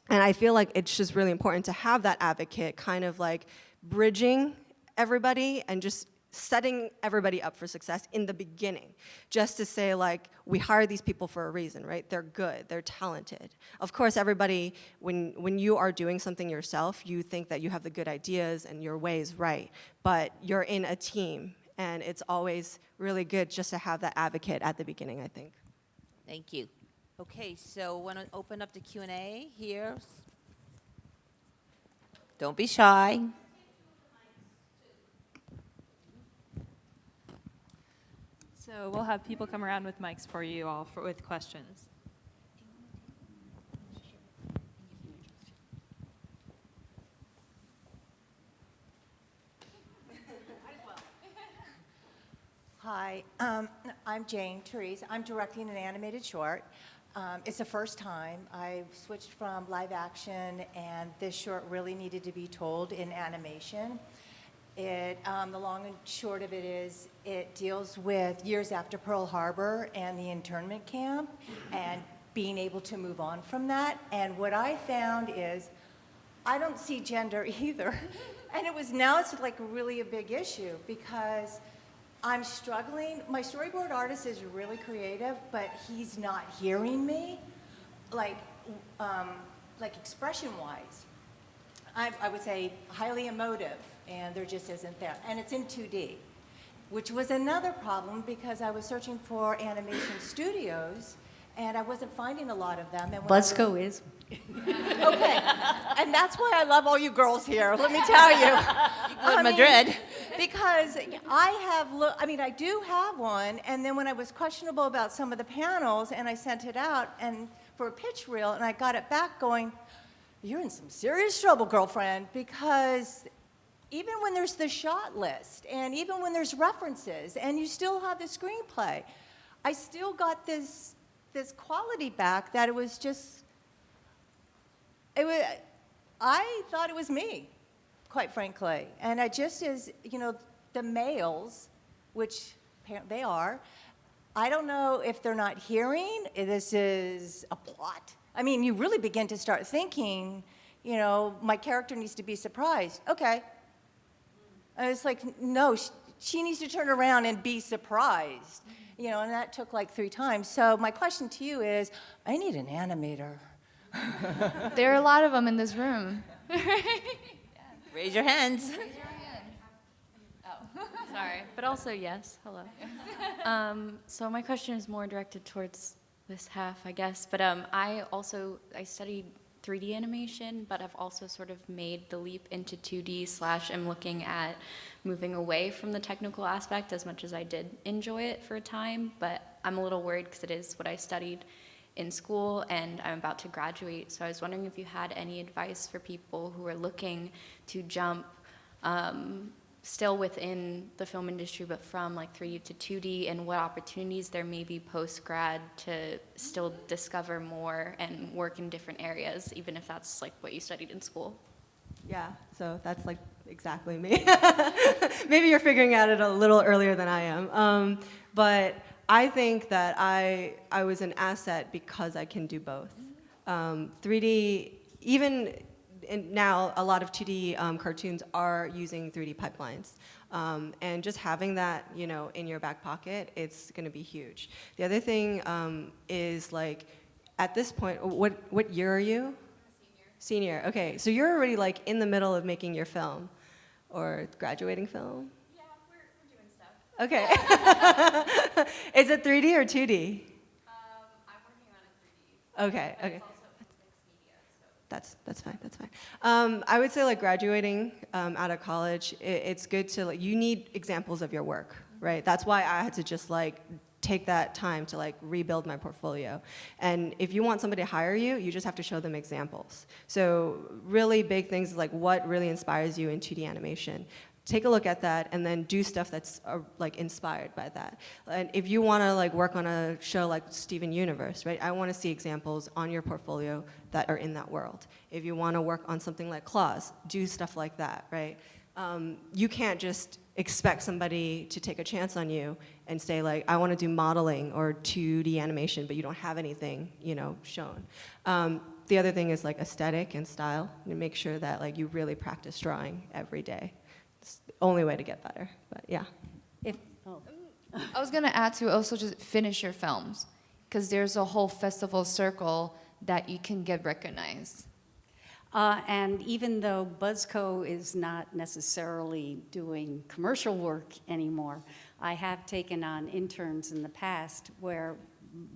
I feel like it's just really important to have that advocate kind of like bridging everybody and just setting everybody up for success in the beginning. Just to say, like, we hired these people for a reason, right? They're good, they're talented. Of course, everybody, when you are doing something yourself, you think that you have the good ideas and your way is right. But you're in a team, and it's always really good just to have that advocate at the beginning, I think. Thank you. Okay, so want to open up the Q&A here. Don't be shy. So we'll have people come around with mics for you all with questions. Hi, I'm Jane Therese. I'm directing an animated short. It's the first time I've switched from live action, and this short really needed to be told in animation. The long and short of it is, it deals with years after Pearl Harbor and the internment camp and being able to move on from that. And what I found is, I don't see gender either. And now it's like really a big issue, because I'm struggling. My storyboard artist is really creative, but he's not hearing me, like expression-wise. I would say highly emotive, and there just isn't there. And it's in 2D, which was another problem, because I was searching for animation studios, and I wasn't finding a lot of them. Buzzco is. Okay, and that's why I love all you girls here, let me tell you. Go to Madrid. Because I do have one, and then when I was questionable about some of the panels, and I sent it out and for a pitch reel, and I got it back going, you're in some serious trouble, girlfriend, because even when there's the shot list, and even when there's references, and you still have the screenplay, I still got this quality back that it was just, I thought it was me, quite frankly. And I just as, the males, which they are, I don't know if they're not hearing, this is a plot. I mean, you really begin to start thinking, my character needs to be surprised. Okay. And it's like, no, she needs to turn around and be surprised. And that took like 3 times. So my question to you is, I need an animator. There are a lot of them in this room. Raise your hands. Sorry, but also yes, hello. So my question is more directed towards this half, I guess. But I studied 3D animation, but I've also sort of made the leap into 2D / am looking at moving away from the technical aspect, as much as I did enjoy it for a time. But I'm a little worried, because it is what I studied in school, and I'm about to graduate. So I was wondering if you had any advice for people who are looking to jump still within the film industry, but from like 3D to 2D, and what opportunities there may be post-grad to still discover more and work in different areas, even if that's like what you studied in school. Yeah, so that's like exactly me. Maybe you're figuring out it a little earlier than I am. But I think that I was an asset because I can do both. 3D, even now, a lot of 2D cartoons are using 3D pipelines. And just having that, in your back pocket, it's going to be huge. The other thing is, like, at this point, what year are you? Senior. Okay, so you're already like in the middle of making your film, or graduating film. Yeah, we're doing stuff. Okay. Is it 3D or 2D? I'm working on it 3D. Okay. Okay. It's also mixed media, so. That's fine. I would say, like, graduating out of college, it's good to, like, you need examples of your work, right? That's why I had to just like take that time to like rebuild my portfolio. And if you want somebody to hire you, you just have to show them examples. So really big things like what really inspires you in 2D animation. Take a look at that and then do stuff that's like inspired by that. And if you want to like work on a show like Steven Universe, right? I want to see examples on your portfolio that are in that world. If you want to work on something like Claws, do stuff like that, right? You can't just expect somebody to take a chance on you and say like, I want to do modeling or 2D animation, but you don't have anything, shown. The other thing is like aesthetic and style. You make sure that like you really practice drawing every day. It's the only way to get better, but yeah. I was gonna add to also just finish your films, because there's a whole festival circle that you can get recognized. And even though Buzzco is not necessarily doing commercial work anymore, I have taken on interns in the past where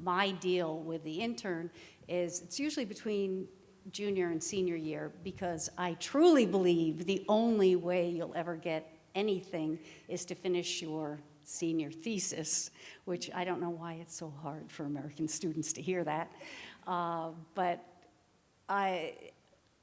my deal with the intern is it's usually between junior and senior year, because I truly believe the only way you'll ever get anything is to finish your senior thesis, which I don't know why it's so hard for American students to hear that. But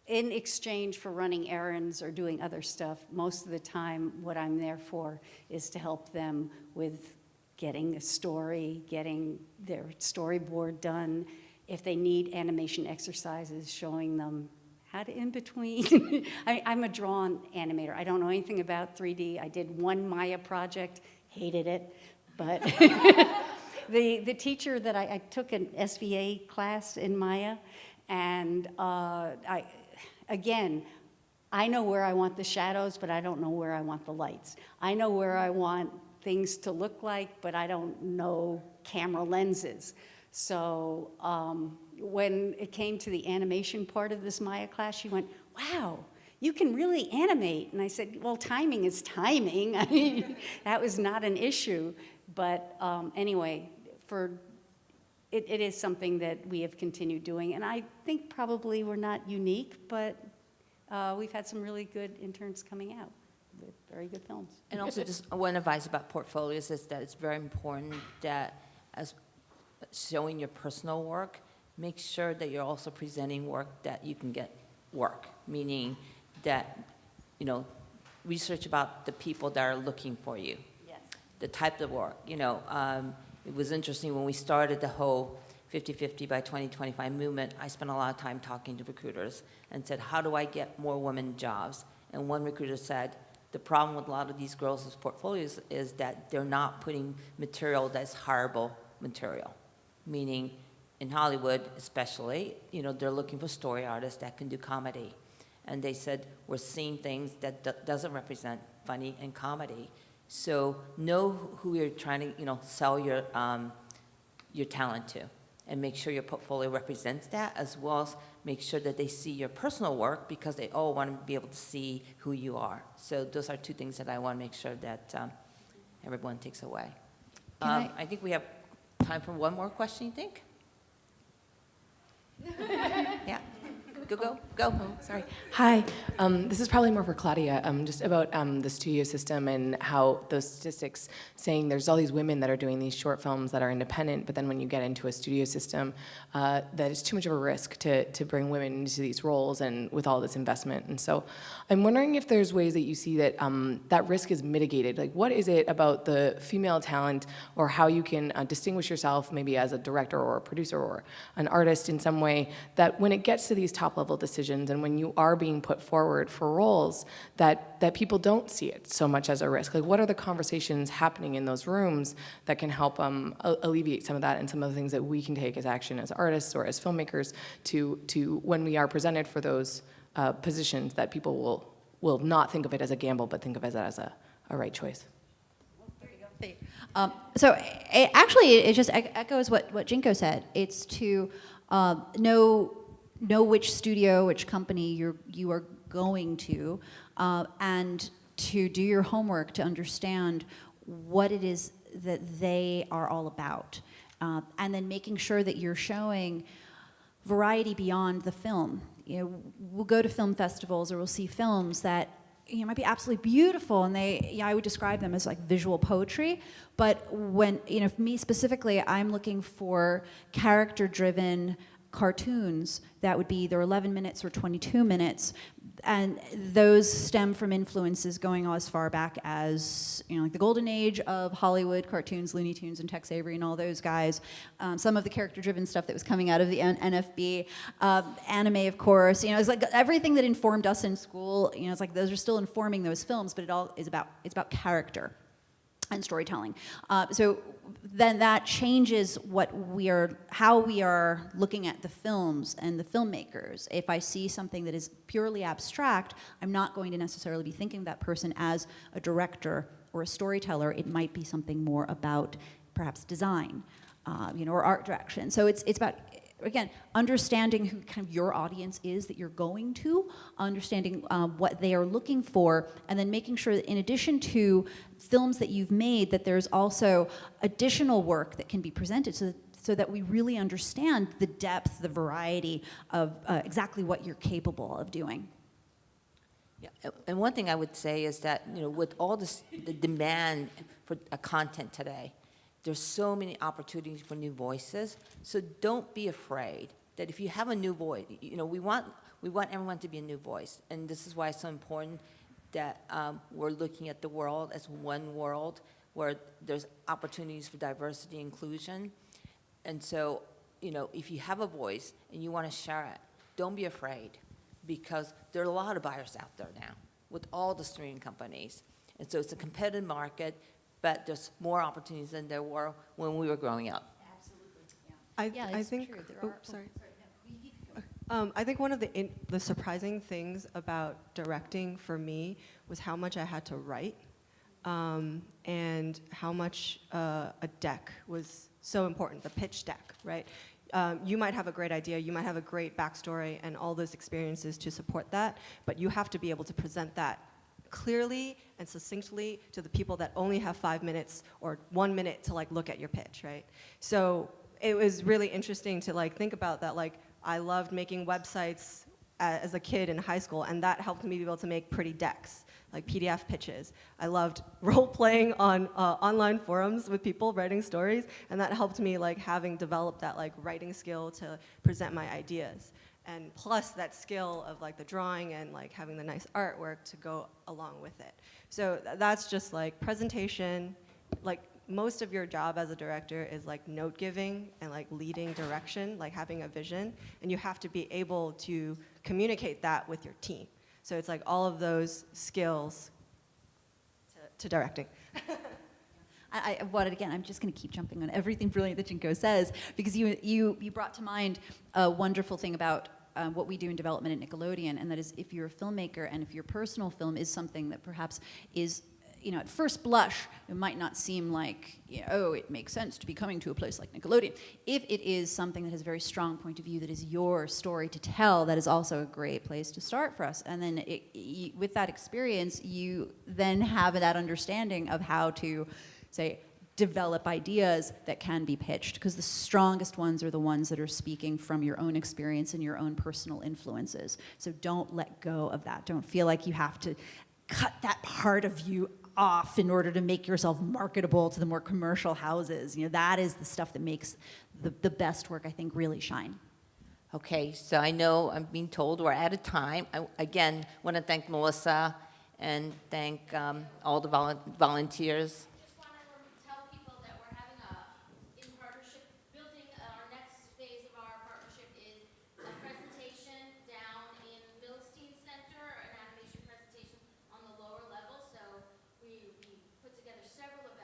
in exchange for running errands or doing other stuff, most of the time what I'm there for is to help them with getting a story, getting their storyboard done. If they need animation exercises, showing them how to in between. I'm a drawn animator. I don't know anything about 3D. I did one Maya project, hated it, but the teacher that I took an SVA class in Maya, and again, I know where I want the shadows, but I don't know where I want the lights. I know where I want things to look like, but I don't know camera lenses. So when it came to the animation part of this Maya class, she went, wow, you can really animate. And I said, well, timing is timing. I mean, that was not an issue. But anyway, it is something that we have continued doing. And I think probably we're not unique, but we've had some really good interns coming out with very good films. And also just one advice about portfolios is that it's very important that as showing your personal work, make sure that you're also presenting work that you can get work, meaning that, research about the people that are looking for you, yes. The type of work, it was interesting when we started the whole 50-50 by 2025 movement, I spent a lot of time talking to recruiters and said, how do I get more women jobs? And one recruiter said, the problem with a lot of these girls' portfolios is that they're not putting material that's hireable material, meaning in Hollywood especially, they're looking for story artists that can do comedy. And they said, we're seeing things that doesn't represent funny and comedy. So know who you're trying to, sell your talent to, and make sure your portfolio represents that, as well as make sure that they see your personal work, because they all want to be able to see who you are. So those are two things that I want to make sure that everyone takes away. I think we have time for one more question, you think? Yeah. Go. Oh, sorry. Hi. This is probably more for Claudia, just about the studio system and how those statistics saying there's all these women that are doing these short films that are independent, but then when you get into a studio system, that it's too much of a risk to bring women into these roles and with all this investment. And so I'm wondering if there's ways that you see that that risk is mitigated. Like, what is it about the female talent, or how you can distinguish yourself maybe as a director or a producer or an artist in some way, that when it gets to these top-level decisions and when you are being put forward for roles, that people don't see it so much as a risk? Like, what are the conversations happening in those rooms that can help alleviate some of that, and some of the things that we can take as action as artists or as filmmakers to when we are presented for those positions, that people will not think of it as a gamble, but think of it as a right choice? So it just echoes what Jinko said. It's to know which studio, which company you are going to, and to do your homework to understand what it is that they are all about, and then making sure that you're showing variety beyond the film. We'll go to film festivals, or we'll see films that might be absolutely beautiful, and I would describe them as like visual poetry. But when, for me specifically, I'm looking for character-driven cartoons that would be either 11 minutes or 22 minutes, and those stem from influences going as far back as, like the golden age of Hollywood cartoons, Looney Tunes and Tex Avery and all those guys. Some of the character-driven stuff that was coming out of the NFB, anime, of course. It's like everything that informed us in school. It's like those are still informing those films, but it's about character and storytelling. So then that changes how we are looking at the films and the filmmakers. If I see something that is purely abstract, I'm not going to necessarily be thinking of that person as a director or a storyteller. It might be something more about perhaps design, or art direction. So it's about, again, understanding who kind of your audience is that you're going to, understanding what they are looking for, and then making sure that in addition to films that you've made, that there's also additional work that can be presented so that we really understand the depth, the variety of exactly what you're capable of doing. Yeah, and one thing I would say is that, with all the demand for content today, there's so many opportunities for new voices. So don't be afraid that if you have a new voice, we want everyone to be a new voice, and this is why it's so important that we're looking at the world as one world where there's opportunities for diversity and inclusion. And so, if you have a voice and you want to share it, don't be afraid, because there are a lot of buyers out there now with all the streaming companies. And so it's a competitive market, but there's more opportunities than there were when we were growing up. Absolutely, yeah. I think. True. Sorry. I think one of the surprising things about directing for me was how much I had to write, and how much a deck was so important, the pitch deck, right? You might have a great idea, you might have a great backstory and all those experiences to support that, but you have to be able to present that clearly and succinctly to the people that only have 5 minutes or 1 minute to look at your pitch, right? So it was really interesting to think about that. I loved making websites as a kid in high school, and that helped me be able to make pretty decks, like PDF pitches. I loved role-playing on online forums with people writing stories, and that helped me having developed that writing skill to present my ideas. And plus that skill of the drawing and having the nice artwork to go along with it. So that's just presentation. Most of your job as a director is note giving and leading direction, having a vision, and you have to be able to communicate that with your team. So it's all of those skills to directing. Again, I'm just going to keep jumping on everything brilliant that Jinko says, because you brought to mind a wonderful thing about what we do in development at Nickelodeon, and that is, if you're a filmmaker and if your personal film is something that perhaps is, at first blush, it might not seem like, it makes sense to be coming to a place like Nickelodeon. If it is something that has a very strong point of view, that is your story to tell, that is also a great place to start for us. And then with that experience, you then have that understanding of how to, say, develop ideas that can be pitched, because the strongest ones are the ones that are speaking from your own experience and your own personal influences. So don't let go of that. Don't feel like you have to cut that part of you off in order to make yourself marketable to the more commercial houses. That is the stuff that makes the best work, I think, really shine. Okay, so I know I'm being told we're out of time. I, again, want to thank Melissa and thank all the volunteers. Several of